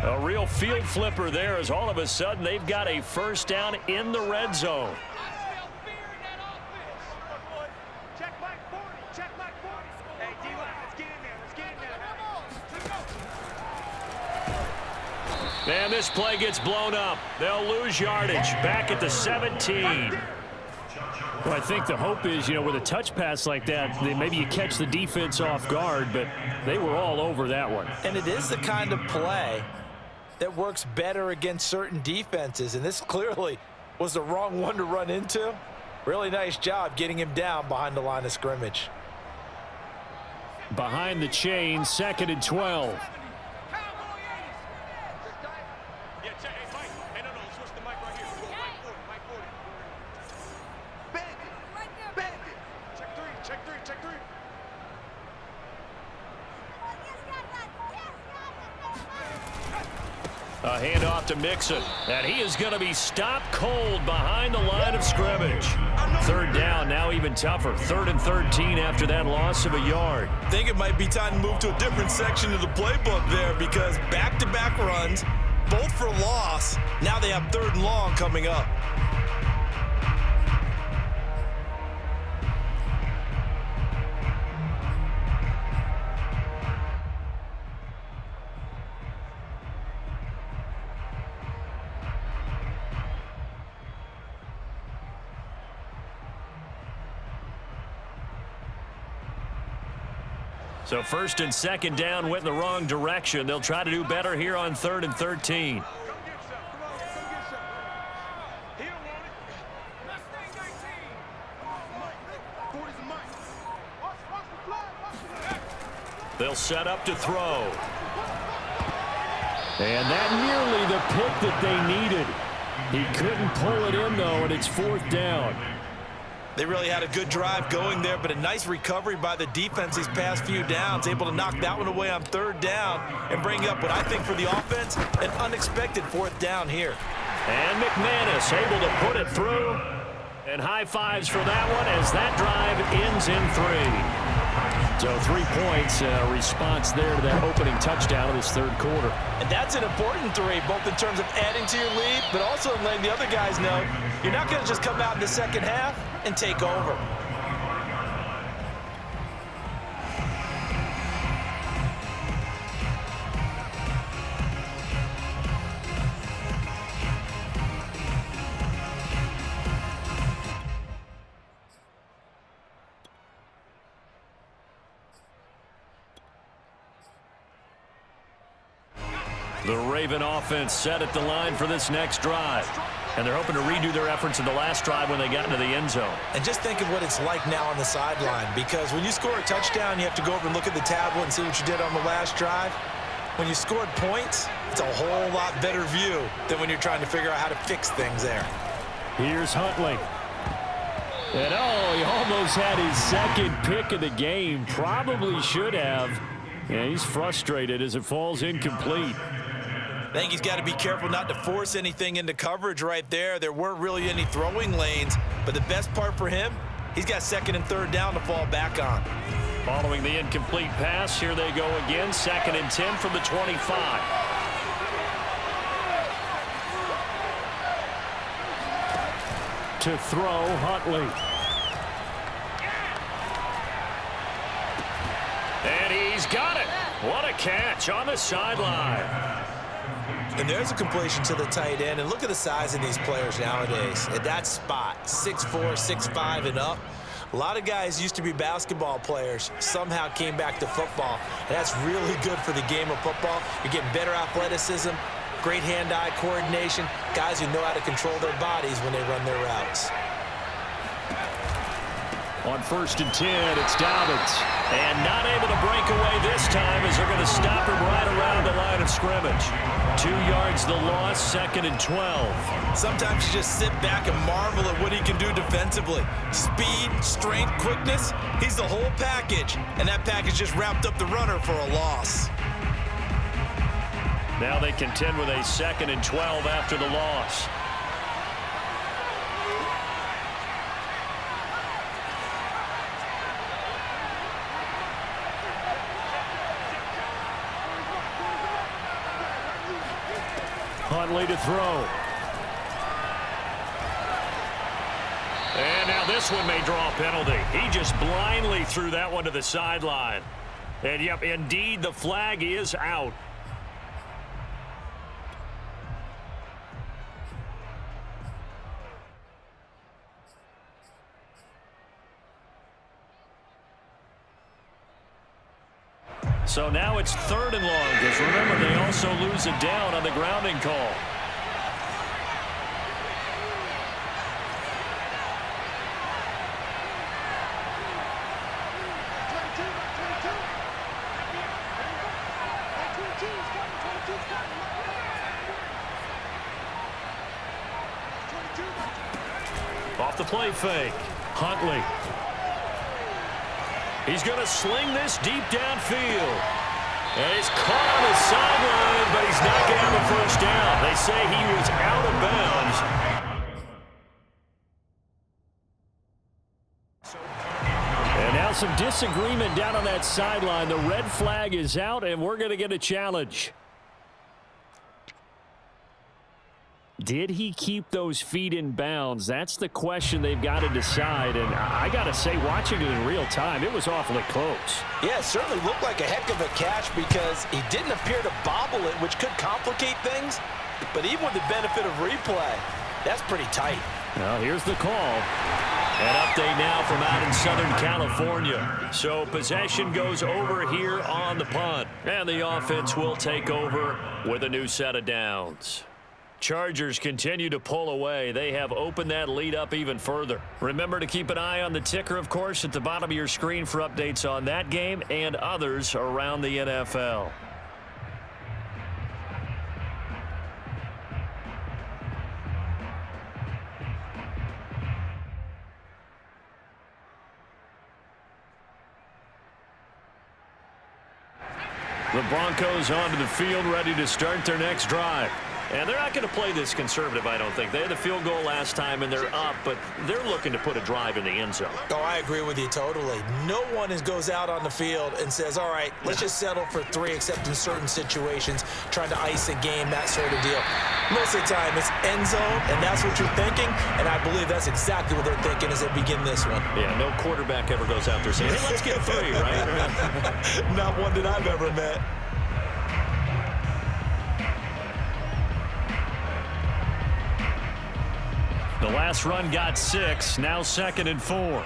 A real field flipper there as all of a sudden they've got a first down in the red zone. And this play gets blown up. They'll lose yardage back at the 17. Well, I think the hope is, with a touch pass like that, maybe you catch the defense off guard, but they were all over that one. And it is the kind of play that works better against certain defenses, and this clearly was the wrong one to run into. Really nice job getting him down behind the line of scrimmage. Behind the chain, 2nd and 12. A handoff to Mixon, and he is going to be stopped cold behind the line of scrimmage. 3rd down, now even tougher. 3rd and 13 after that loss of a yard. I think it might be time to move to a different section of the playbook there, because back-to-back runs, both for loss. Now they have 3rd and long coming up. So 1st and 2nd down went in the wrong direction. They'll try to do better here on 3rd and 13. They'll set up to throw. And that nearly the pick that they needed. He couldn't pull it in, though, and it's 4th down. They really had a good drive going there, but a nice recovery by the defense these past few downs. Able to knock that one away on 3rd down and bring up what I think for the offense, an unexpected 4th down here. And McManus able to put it through. And high fives for that one as that drive ends in 3. So 3 points, response there to that opening touchdown of this 3rd quarter. And that's an important 3, both in terms of adding to your lead, but also in letting the other guys know you're not going to just come out in the second half and take over. The Raven offense set at the line for this next drive. And they're hoping to redo their efforts in the last drive when they got into the end zone. And just think of what it's like now on the sideline, because when you score a touchdown, you have to go over and look at the tablet and see what you did on the last drive. When you scored points, it's a whole lot better view than when you're trying to figure out how to fix things there. Here's Huntley. And he almost had his 2nd pick of the game. Probably should have. Yeah, he's frustrated as it falls incomplete. I think he's got to be careful not to force anything into coverage right there. There weren't really any throwing lanes, but the best part for him, he's got 2nd and 3rd down to fall back on. Following the incomplete pass, here they go again. 2nd and 10 from the 25. To throw, Huntley. And he's got it. What a catch on the sideline. And there's a completion to the tight end. And look at the size of these players nowadays. At that spot, 6'4", 6'5", and up. A lot of guys used to be basketball players, somehow came back to football. And that's really good for the game of football. You're getting better athleticism, great hand-eye coordination, guys who know how to control their bodies when they run their routes. On 1st and 10, it's Dobbins. And not able to break away this this time as they're going to stop him right around the line of scrimmage. 2 yards the loss, 2nd and 12. Sometimes you just sit back and marvel at what he can do defensively. Speed, strength, quickness, he's the whole package. And that package just wrapped up the runner for a loss. Now they contend with a 2nd and 12 after the loss. Huntley to throw. And now this one may draw a penalty. He just blindly threw that one to the sideline. And yep, indeed, the flag is out. So now it's 3rd and long, because remember, they also lose it down on the grounding call. Off the play fake, Huntley. He's going to sling this deep downfield. And he's caught on the sideline, but he's not going to have a first down. They say he was out of bounds. And now some disagreement down on that sideline. The red flag is out, and we're going to get a challenge. Did he keep those feet in bounds? That's the question they've got to decide. And I got to say, watching it in real time, it was awfully close. Yeah, it certainly looked like a heck of a catch because he didn't appear to bobble it, which could complicate things. But even with the benefit of replay, that's pretty tight. Well, here's the call. An update now from out in Southern California. So possession goes over here on the punt. And the offense will take over with a new set of downs. Chargers continue to pull away. They have opened that lead up even further. Remember to keep an eye on the ticker, of course, at the bottom of your screen for updates on that game and others around the NFL. The Broncos onto the field, ready to start their next drive. And they're not going to play this conservative, I don't think. They had the field goal last time, and they're up, but they're looking to put a drive in the end zone. Oh, I agree with you totally. No one goes out on the field and says, all right, let's just settle for 3, except in certain situations, trying to ice a game, that sort of deal. Most of the time, it's end zone, and that's what you're thinking, and I believe that's exactly what they're thinking as they begin this one. Yeah, no quarterback ever goes out there saying, hey, let's get 3, right? Not one that I've ever met. The last run got 6, now 2nd and 4.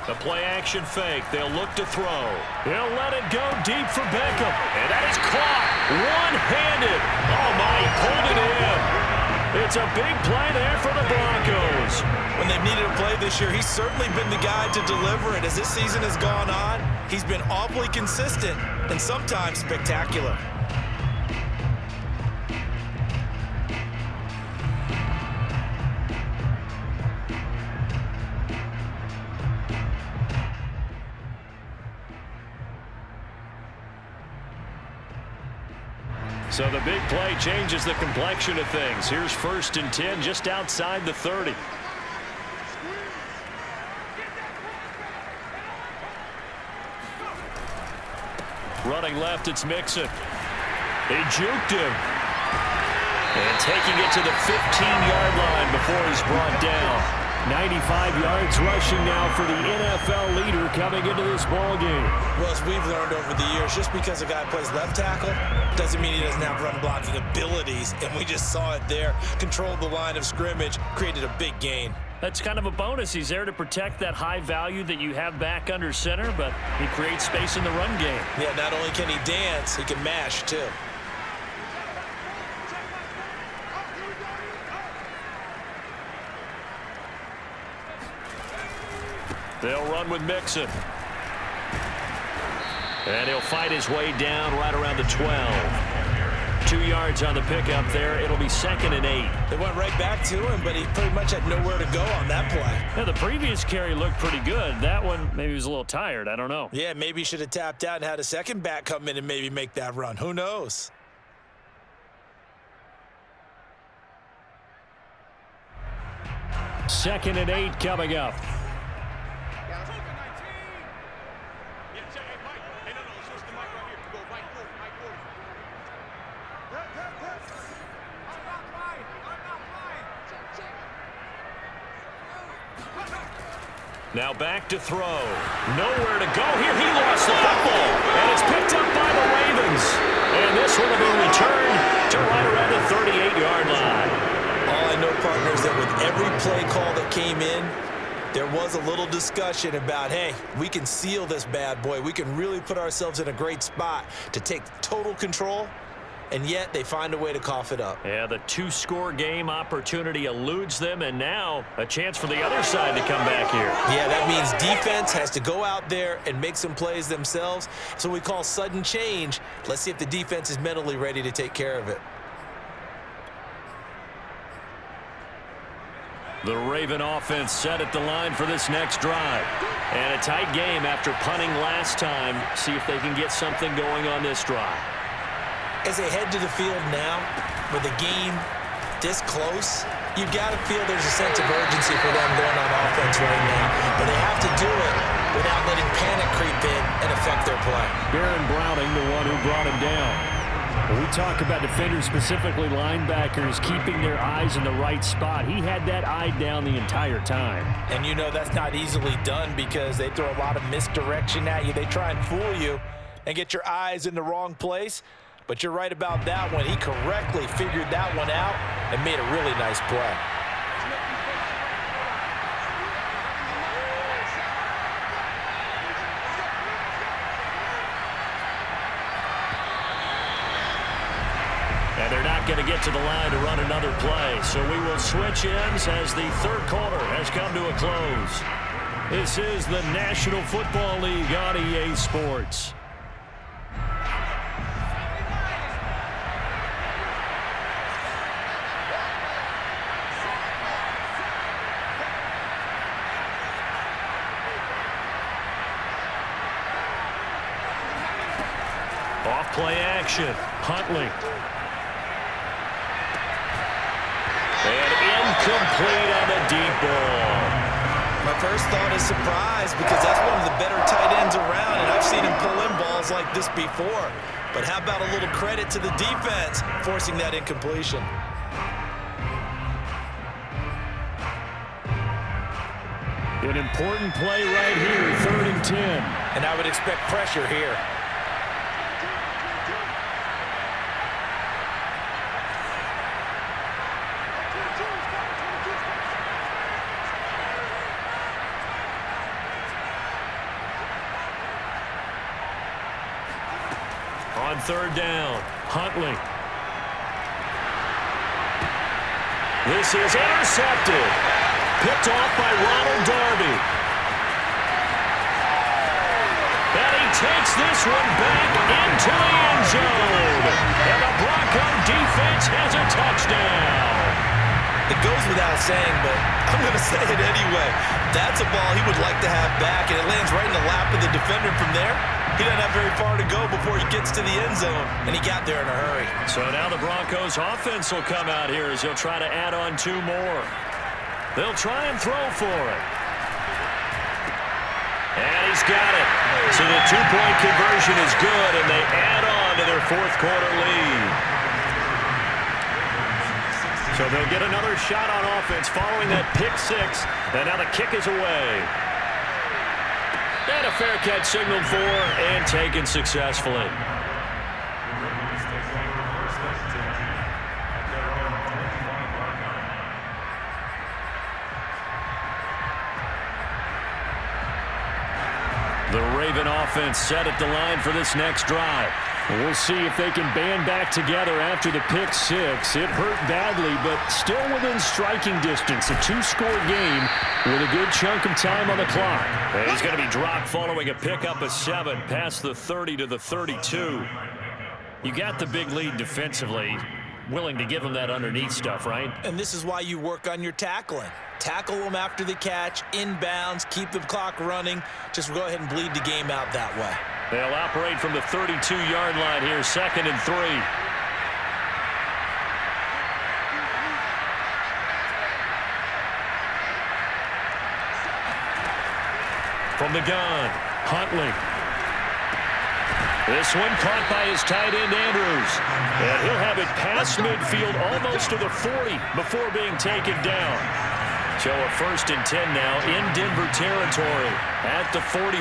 The play action fake. They'll look to throw. He'll let it go deep for Beckham. And that is caught one-handed. Oh, my, he pulled it in. It's a big play there for the Broncos. When they've needed a play this year, he's certainly been the guy to deliver it. As this season has gone on, he's been awfully consistent and sometimes spectacular. So the big play changes the complexion of things. Here's 1st and 10 just outside the 30. Running left, it's Mixon. He juked him. And taking it to the 15-yard line before he's brought down. 95 yards rushing now for the NFL leader coming into this ball game. Well, as we've learned over the years, just because a guy plays left tackle doesn't mean he doesn't have run blocking abilities, and we just saw it there. Controlled the line of scrimmage, created a big gain. That's kind of a bonus. He's there to protect that high value that you have back under center, but he creates space in the run game. Yeah, not only can he dance, he can mash too. They'll run with Mixon. And he'll fight his way down right around the 12. 2 yards on the pickup there. It'll be 2nd and 8. They went right back to him, but he pretty much had nowhere to go on that play. Yeah, the previous carry looked pretty good. That one, maybe he was a little tired. I don't know. Yeah, maybe he should have tapped out and had a second back come in and maybe make that run. Who knows? Second and 8 coming up. Now back to throw. Nowhere to go here. He lost the football. And it's picked up by the Ravens. And this one will be returned to right around the 38-yard line. All I know, partners, that with every play call that came in, there was a little discussion about, hey, we can seal this bad boy. We can really put ourselves in a great spot to take total control. And yet they find a way to cough it up. Yeah, the 2-score game opportunity eludes them, and now a chance for the other side to come back here. Yeah, that means defense has to go out there and make some plays themselves. So we call sudden change. Let's see if the defense is mentally ready to take care of it. The Raven offense set at the line for this next drive. And a tight game after punting last time. See if they can get something going on this drive. As they head to the field now, with the game this close, you've got to feel there's a sense of urgency for them going on offense right now. But they have to do it without letting panic creep in and affect their play. Baron Browning, the one who brought him down. When we talk about defenders, specifically linebackers, keeping their eyes in the right spot. He had that eye down the entire time. And you know that's not easily done because they throw a lot of misdirection at you. They try and fool you and get your eyes in the wrong place. But you're right about that one. He correctly figured that one out and made a really nice play. And they're not going to get to the line to run another play. So we will switch ends as the third quarter has come to a close. This is the National Football League on EA Sports. Off-play action. Huntley. And incomplete on the deep ball. My first thought is surprise because that's one of the better tight ends around, and I've seen him pull in balls like this before. But how about a little credit to the defense forcing that incompletion? An important play right here, 3rd and 10. And I would expect pressure here. On 3rd down, Huntley. This is intercepted. Picked off by Ronald Darby. And he takes this one back into the end zone. And the Bronco defense has a touchdown. It goes without saying, but I'm going to say it anyway. That's a ball he would like to have back, and it lands right in the lap of the defender from there. He doesn't have very far to go before he gets to the end zone, and he got there in a hurry. So now the Broncos offense will come out here as he'll try to add on 2 more. They'll try and throw for it. And he's got it. So the 2-point conversion is good, and they add on to their 4th quarter lead. So they'll get another shot on offense following that pick 6, and now the kick is away. And a fair catch signaled for and taken successfully. The Raven offense set at the line for this next drive. We'll see if they can band back together after the pick six. It hurt badly, but still within striking distance. A two-score game with a good chunk of time on the clock. And he's going to be dropped following a pickup of 7 past the 30 to the 32. You got the big lead defensively. Willing to give him that underneath stuff, right? And this is why you work on your tackling. Tackle them after the catch, inbounds, keep the clock running. Just go ahead and bleed the game out that way. They'll operate from the 32-yard line here, 2nd and 3. From the gun, Huntley. This one caught by his tight end, Andrews. And he'll have it past midfield almost to the 40 before being taken down. So a 1st and 10 now in Denver territory at the 41.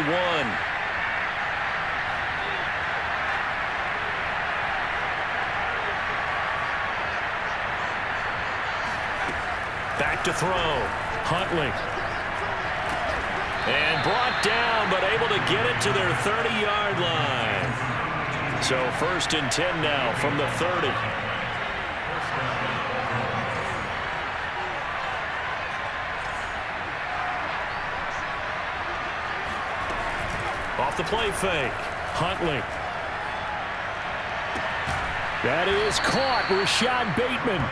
Back to throw. Huntley. And brought down, but able to get it to their 30-yard line. So 1st and 10 now from the 30. Off the play fake. Huntley. That is caught. Rashad Bateman.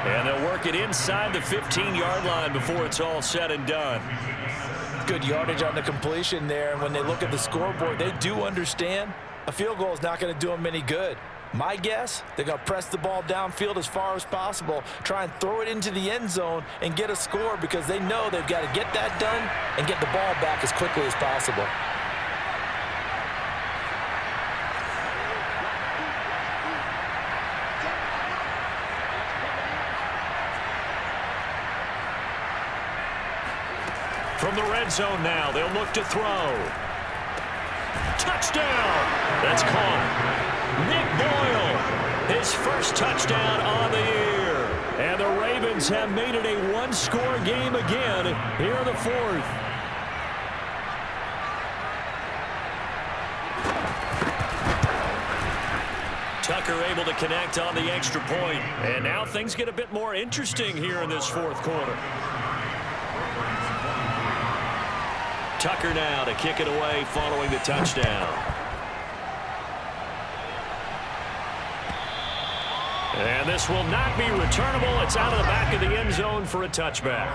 And they'll work it inside the 15-yard line before it's all said and done. Good yardage on the completion there. And when they look at the scoreboard, they do understand a field goal is not going to do them any good. My guess, they're going to press the ball downfield as far as possible, try and throw it into the end zone and get a score because they know they've got to get that done and get the ball back as quickly as possible. From the red zone now, they'll look to throw. Touchdown! That's caught. Nick Boyle, his first touchdown on the year. And the Ravens have made it a one-score game again here in the 4th. Tucker able to connect on the extra point. And now things get a bit more interesting here in this 4th quarter. Tucker now to kick it away following the touchdown. And this will not be returnable. It's out of the back of the end zone for a touchback.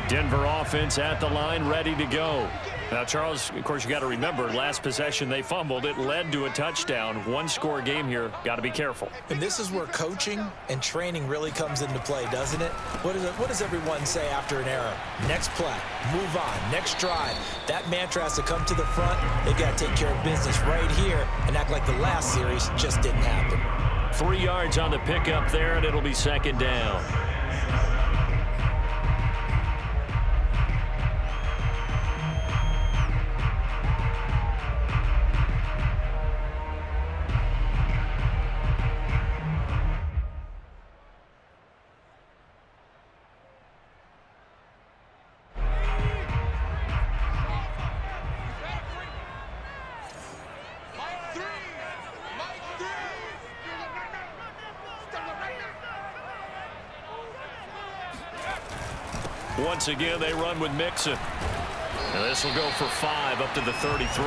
Denver offense at the line, ready to go. Now, Charles, of course, you got to remember, last possession they fumbled. It led to a touchdown. One-score game here. Got to be careful. And this is where coaching and training really comes into play, doesn't it? What does everyone say after an error? Next play, move on, next drive. That mantra has to come to the front. They've got to take care of business right here and act like the last series just didn't happen. 3 yards on the pickup there, and it'll be 2nd down. Once again, they run with Mixon. And this will go for 5 up to the 33.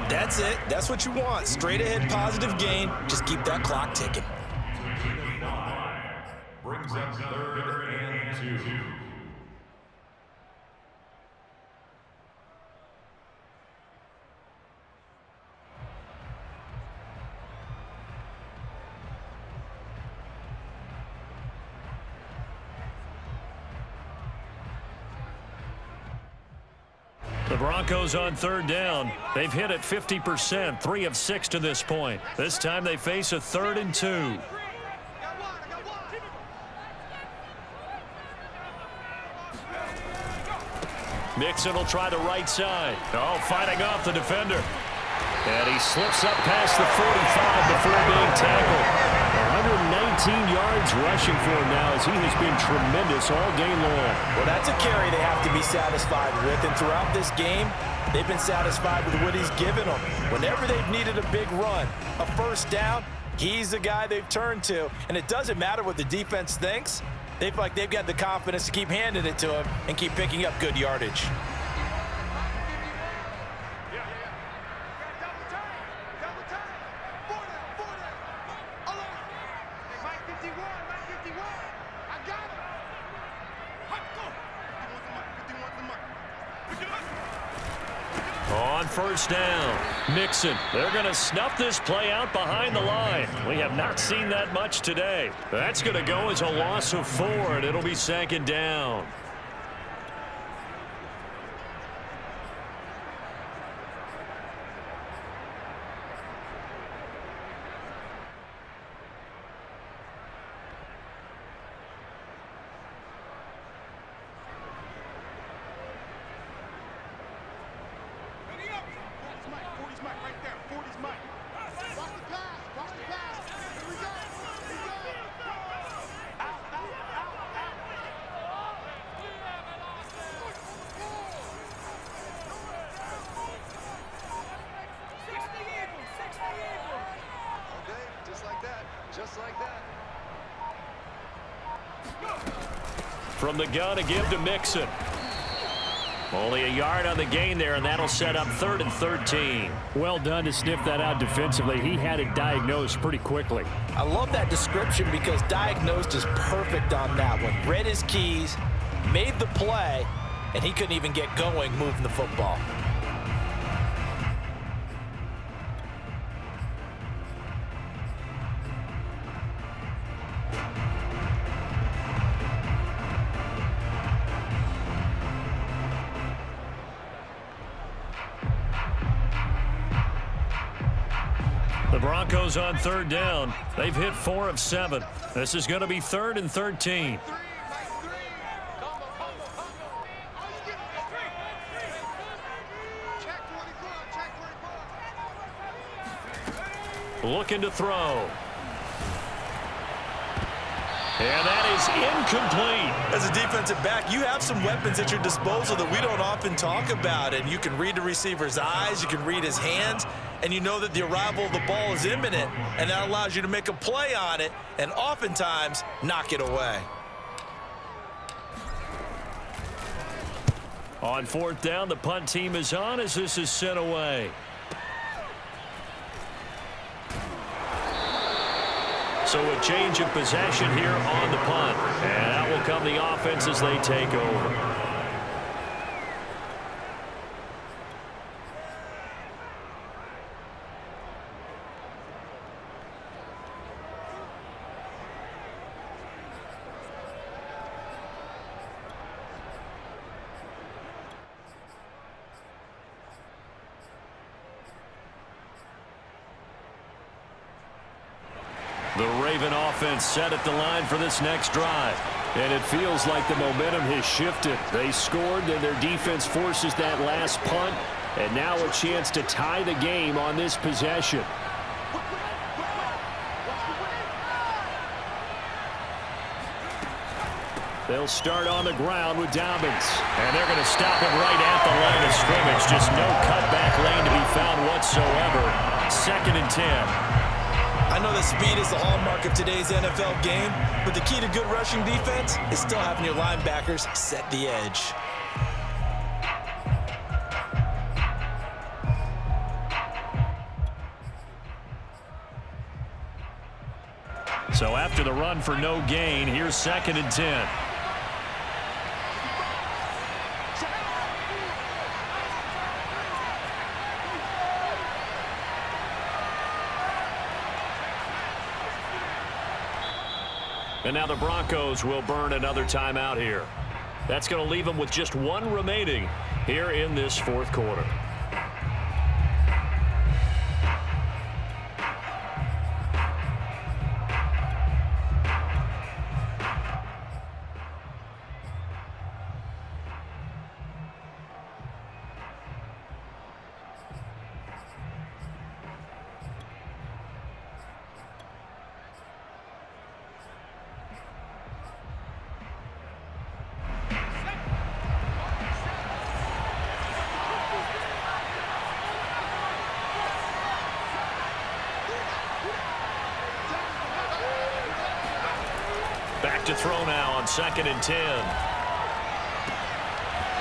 That's it. That's what you want. Straight ahead positive gain. Just keep that clock ticking. Brings up 3rd and 2. The Broncos on 3rd down. They've hit it 50%, 3 of 6 to this point. This time they face a 3rd and 2. Mixon will try the right side. Oh, fighting off the defender. And he slips up past the 45 before being tackled. 119 yards rushing for him now as he has been tremendous all day long. Well, that's a carry they have to be satisfied with. And throughout this game, they've been satisfied with what he's given them. Whenever they've needed a big run, a first down, he's the guy they've turned to. And it doesn't matter what the defense thinks. They feel like they've got the confidence to keep handing it to him and keep picking up good yardage. On first down, Mixon. They're going to snuff this play out behind the line. We have not seen that much today. That's going to go as a loss of 4, and it'll be 2nd down. From the gun, a give to Mixon. Only a yard on the gain there, and that'll set up 3rd and 13. Well done to sniff that out defensively. He had it diagnosed pretty quickly. I love that description because diagnosed is perfect on that one. Read his keys, made the play, and he couldn't even get going moving the football. The Broncos on 3rd down. They've hit 4 of 7. This is going to be 3rd and 13. Looking to throw. And that is incomplete. As a defensive back, you have some weapons at your disposal that we don't often talk about. And you can read the receiver's eyes, you can read his hands, and you know that the arrival of the ball is imminent. And that allows you to make a play on it and oftentimes knock it away. On 4th down, the punt team is on as this is sent away. So a change of possession here on the punt. And that will come the offense as they take over. The Raven offense set at the line for this next drive. And it feels like the momentum has shifted. They scored, and their defense forces that last punt. And now a chance to tie the game on this possession. They'll start on the ground with Dobbins. And they're going to stop him right at the line of scrimmage. Just no cutback lane to be found whatsoever. 2nd and 10. I know that speed is the hallmark of today's NFL game, but the key to good rushing defense is still having your linebackers set the edge. So after the run for no gain, here's 2nd and 10. And now the Broncos will burn another timeout here. That's going to leave them with just 1 remaining here in this 4th quarter. Back to throw now on 2nd and 10.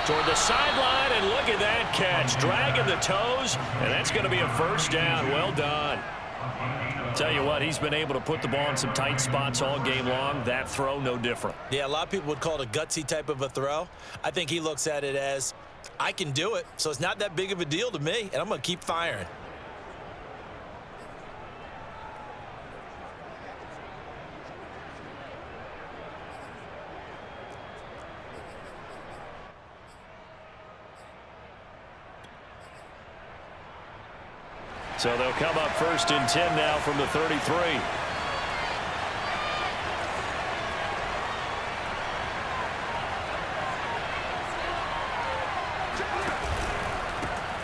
Toward the sideline, and look at that catch. Dragging the toes, and that's going to be a first down. Well done. Tell you what, he's been able to put the ball in some tight spots all game long. That throw, no different. Yeah, a lot of people would call it a gutsy type of a throw. I think he looks at it as, I can do it, so it's not that big of a deal to me, and I'm going to keep firing. So they'll come up 1st and 10 now from the 33.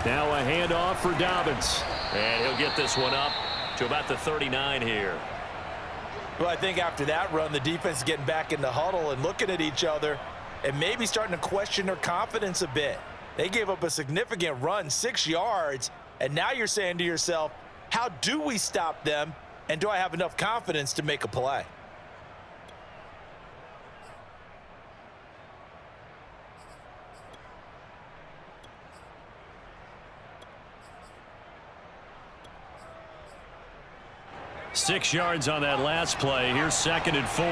Now a handoff for Dobbins. And he'll get this one up to about the 39 here. Well, I think after that run, the defense is getting back in the huddle and looking at each other and maybe starting to question their confidence a bit. They gave up a significant run, 6 yards, and now you're saying to yourself, how do we stop them, and do I have enough confidence to make a play? Six yards on that last play. Here's 2nd and 4.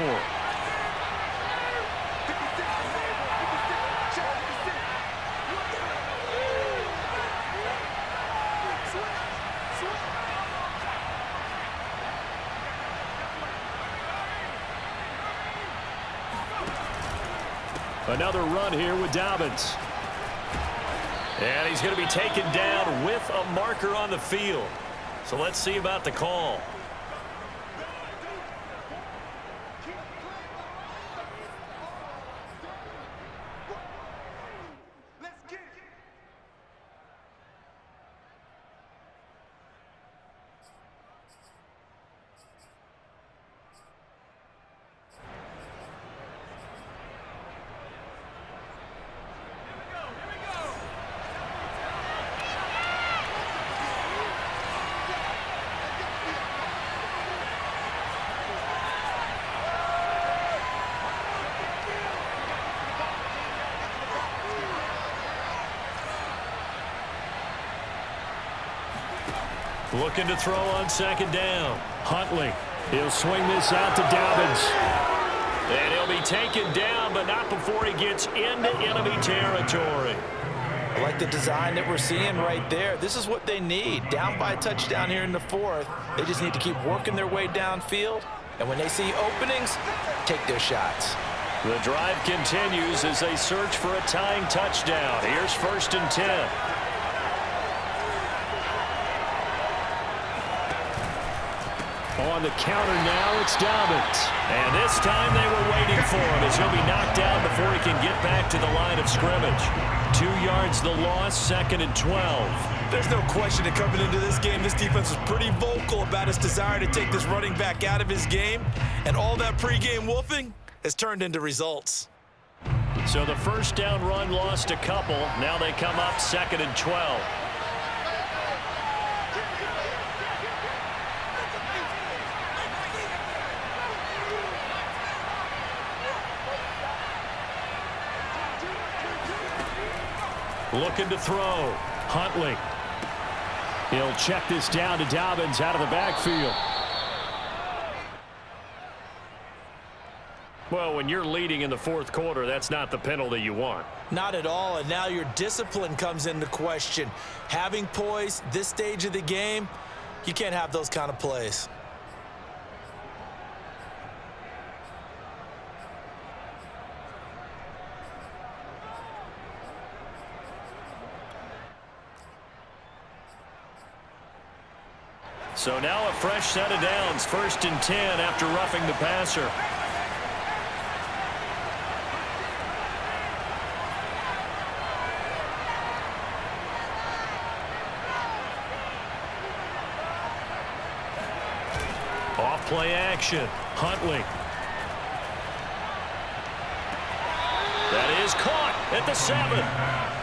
Another run here with Dobbins. And he's going to be taken down with a marker on the field. So let's see about the call. Looking to throw on 2nd down. Huntley. He'll swing this out to Dobbins. And he'll be taken down, but not before he gets into enemy territory. I like the design that we're seeing right there. This is what they need. Down by a touchdown here in the 4th. They just need to keep working their way downfield. And when they see openings, take their shots. The drive continues as they search for a tying touchdown. Here's 1st and 10. On the counter now, it's Dobbins. And this time they were waiting for him as he'll be knocked down before he can get back to the line of scrimmage. 2 yards the loss, 2nd and 12. There's no question that coming into this game, this defense was pretty vocal about its desire to take this running back out of his game. And all that pregame wolfing has turned into results. So the 1st down run lost a couple. Now they come up 2nd and 12. Looking to throw. Huntley. He'll check this down to Dobbins out of the backfield. Well, when you're leading in the 4th quarter, that's not the penalty you want. Not at all, and now your discipline comes into question. Having poise this stage of the game, you can't have those kind of plays. So now a fresh set of downs, 1st and 10 after roughing the passer. Off play action, Huntley. That is caught at the 7.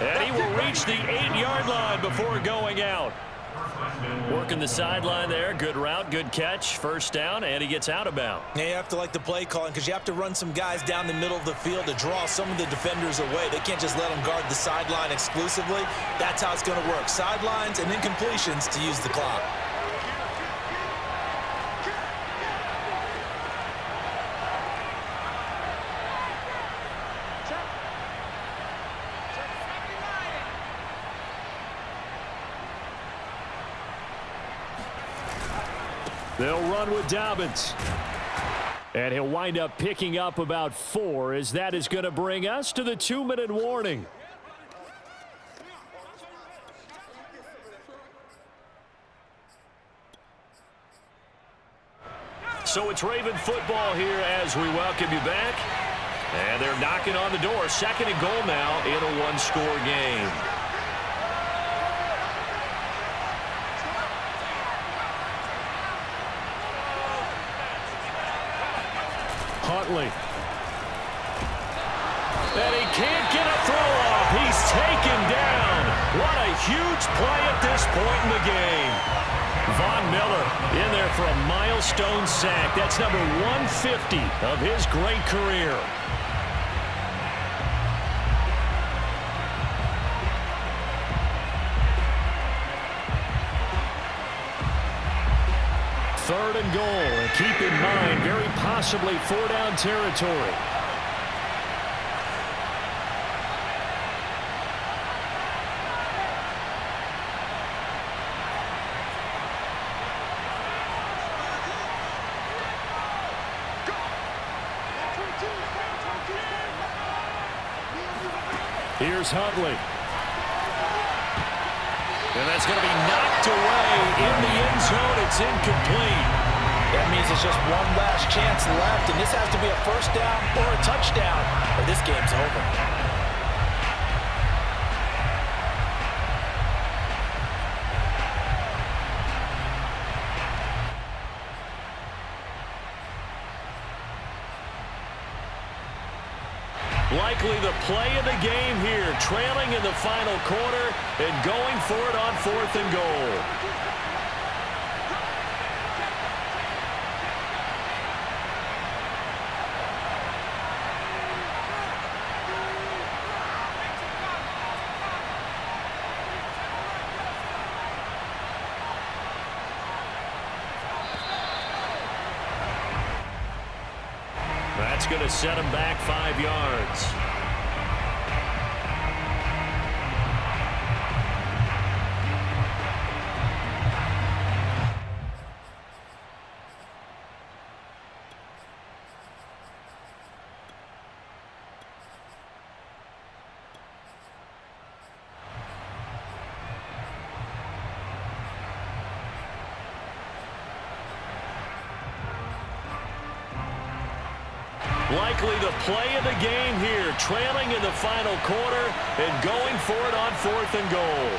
And he will reach the 8-yard line before going out. Working the sideline there. Good route, good catch. First down, and he gets out of bounds. Yeah, you have to like the play calling because you have to run some guys down the middle of the field to draw some of the defenders away. They can't just let them guard the sideline exclusively. That's how it's going to work. Sidelines and incompletions to use the clock. They'll run with Dobbins. And he'll wind up picking up about 4 as that is going to bring us to the 2-minute warning. So it's Raven football here as we welcome you back. And they're knocking on the door. 2nd and goal now in a one-score game. Huntley. And he can't get a throw off. He's taken down. What a huge play at this point in the game. Von Miller in there for a milestone sack. That's number 150 of his great career. Third and goal, and keep in mind, very possibly 4-down territory. Here's Huntley. And that's going to be knocked away in the end zone. It's incomplete. That means there's just one last chance left, and this has to be a first down or a touchdown, or this game's over. Likely the play of the game here, trailing in the final quarter and going for it on 4th and goal. That's going to set him back 5 yards. Likely the play of the game here, trailing in the final quarter and going for it on 4th and goal.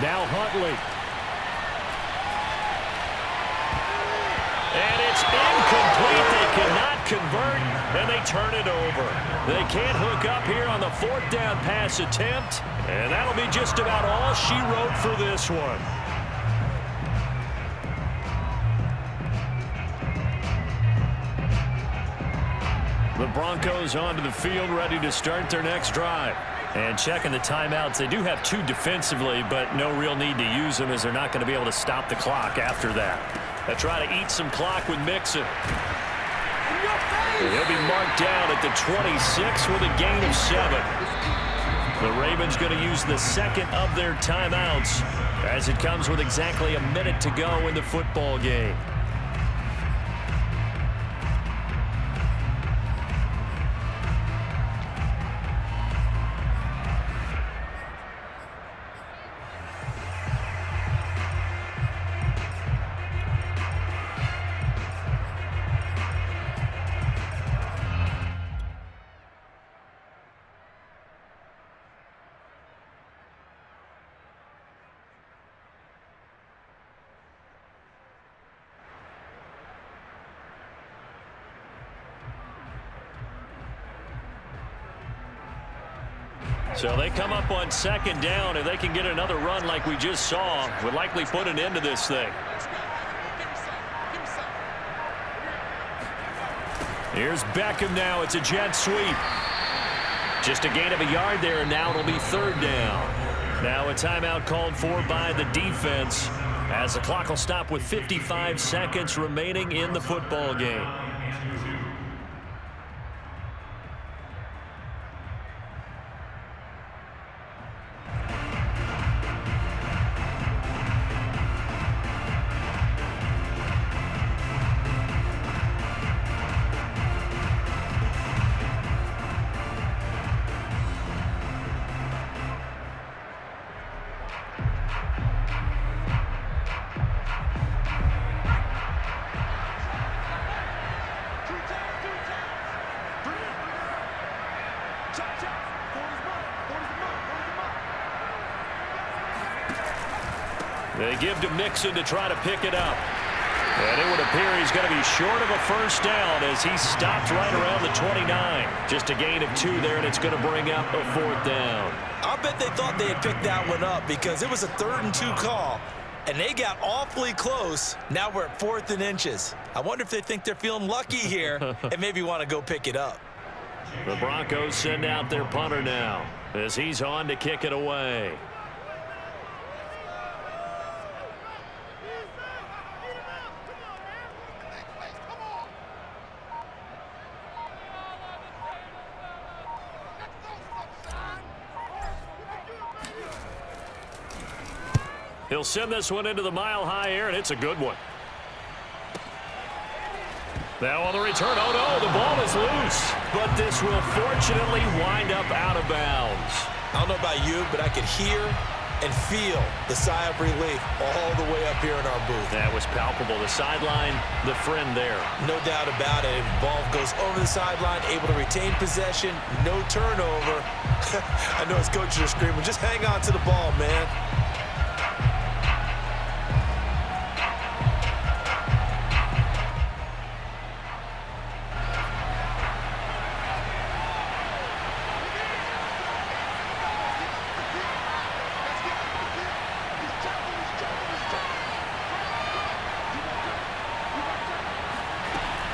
Now Huntley. And it's incomplete. They cannot convert, and they turn it over. They can't hook up here on the 4th down pass attempt, and that'll be just about all she wrote for this one. The Broncos onto the field, ready to start their next drive. And checking the timeouts, they do have 2 defensively, but no real need to use them as they're not going to be able to stop the clock after that. They try to eat some clock with Mixon. He'll be marked down at the 26 with a gain of 7. The Ravens going to use the 2nd of their timeouts as it comes with exactly a minute to go in the football game. So they come up on second down. If they can get another run like we just saw, would likely put an end to this thing. Here's Beckham now. It's a jet sweep. Just a gain of a yard there, and now it'll be third down. Now a timeout called for by the defense as the clock will stop with 55 seconds remaining in the football game. They give to Mixon to try to pick it up. And it would appear he's going to be short of a first down as he stopped right around the 29. Just a gain of 2 there, and it's going to bring up a fourth down. I'll bet they thought they had picked that one up because it was a 3rd and 2 call, and they got awfully close. Now we're at 4th and inches. I wonder if they think they're feeling lucky here and maybe want to go pick it up. The Broncos send out their punter now as he's on to kick it away. He'll send this one into the mile-high air, and it's a good one. Now on the return, oh no, the ball is loose. But this will fortunately wind up out of bounds. I don't know about you, but I could hear and feel the sigh of relief all the way up here in our booth. That was palpable. The sideline, the friend there. No doubt about it. Ball goes over the sideline, able to retain possession, no turnover. I know his coaches are screaming, just hang on to the ball, man.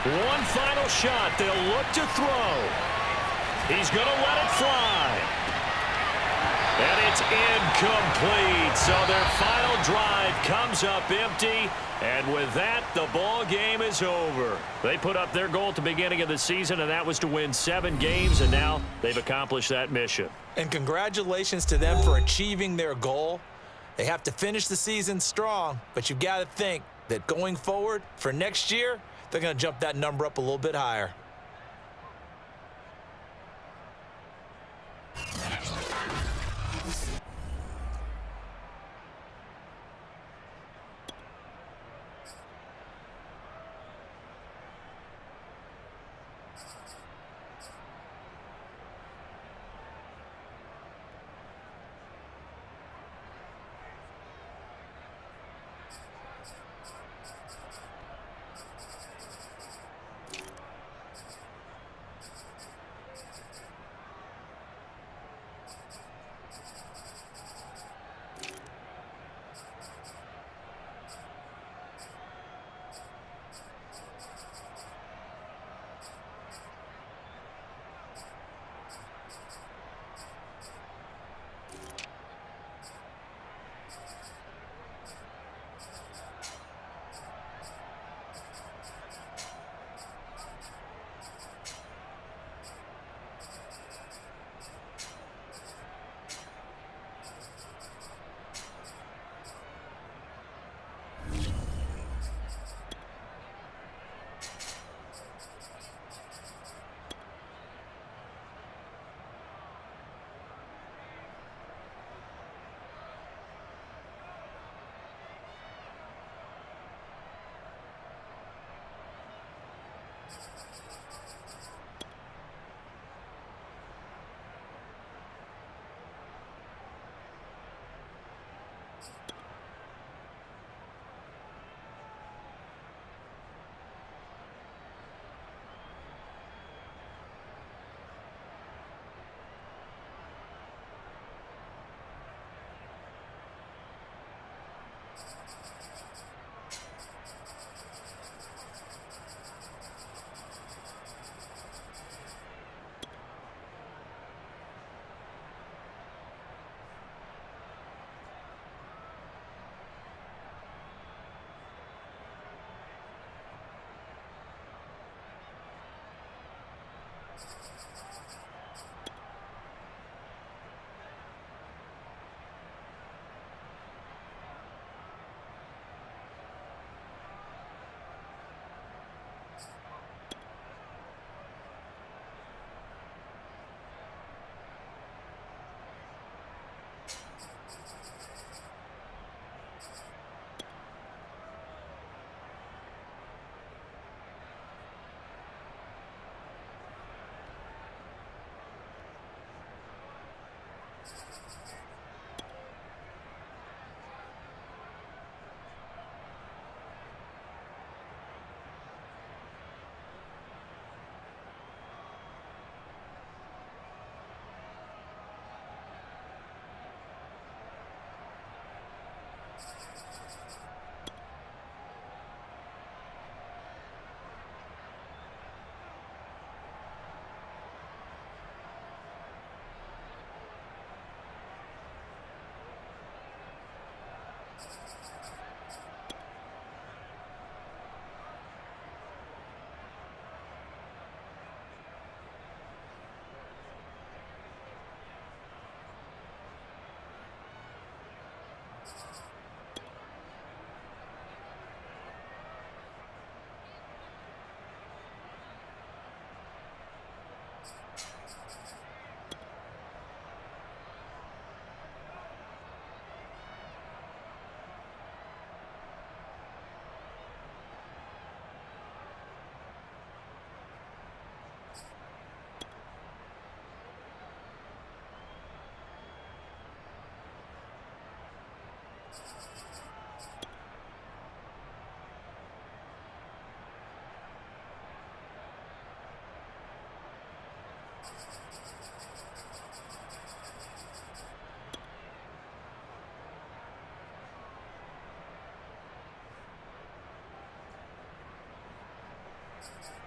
One final shot. They'll look to throw. He's going to let it fly. And it's incomplete. So their final drive comes up empty. And with that, the ball game is over. They put up their goal at the beginning of the season, and that was to win 7 games, and now they've accomplished that mission. And congratulations to them for achieving their goal. They have to finish the season strong, but you've got to think that going forward for next year, they're going to jump that number up a little bit higher. Thank you.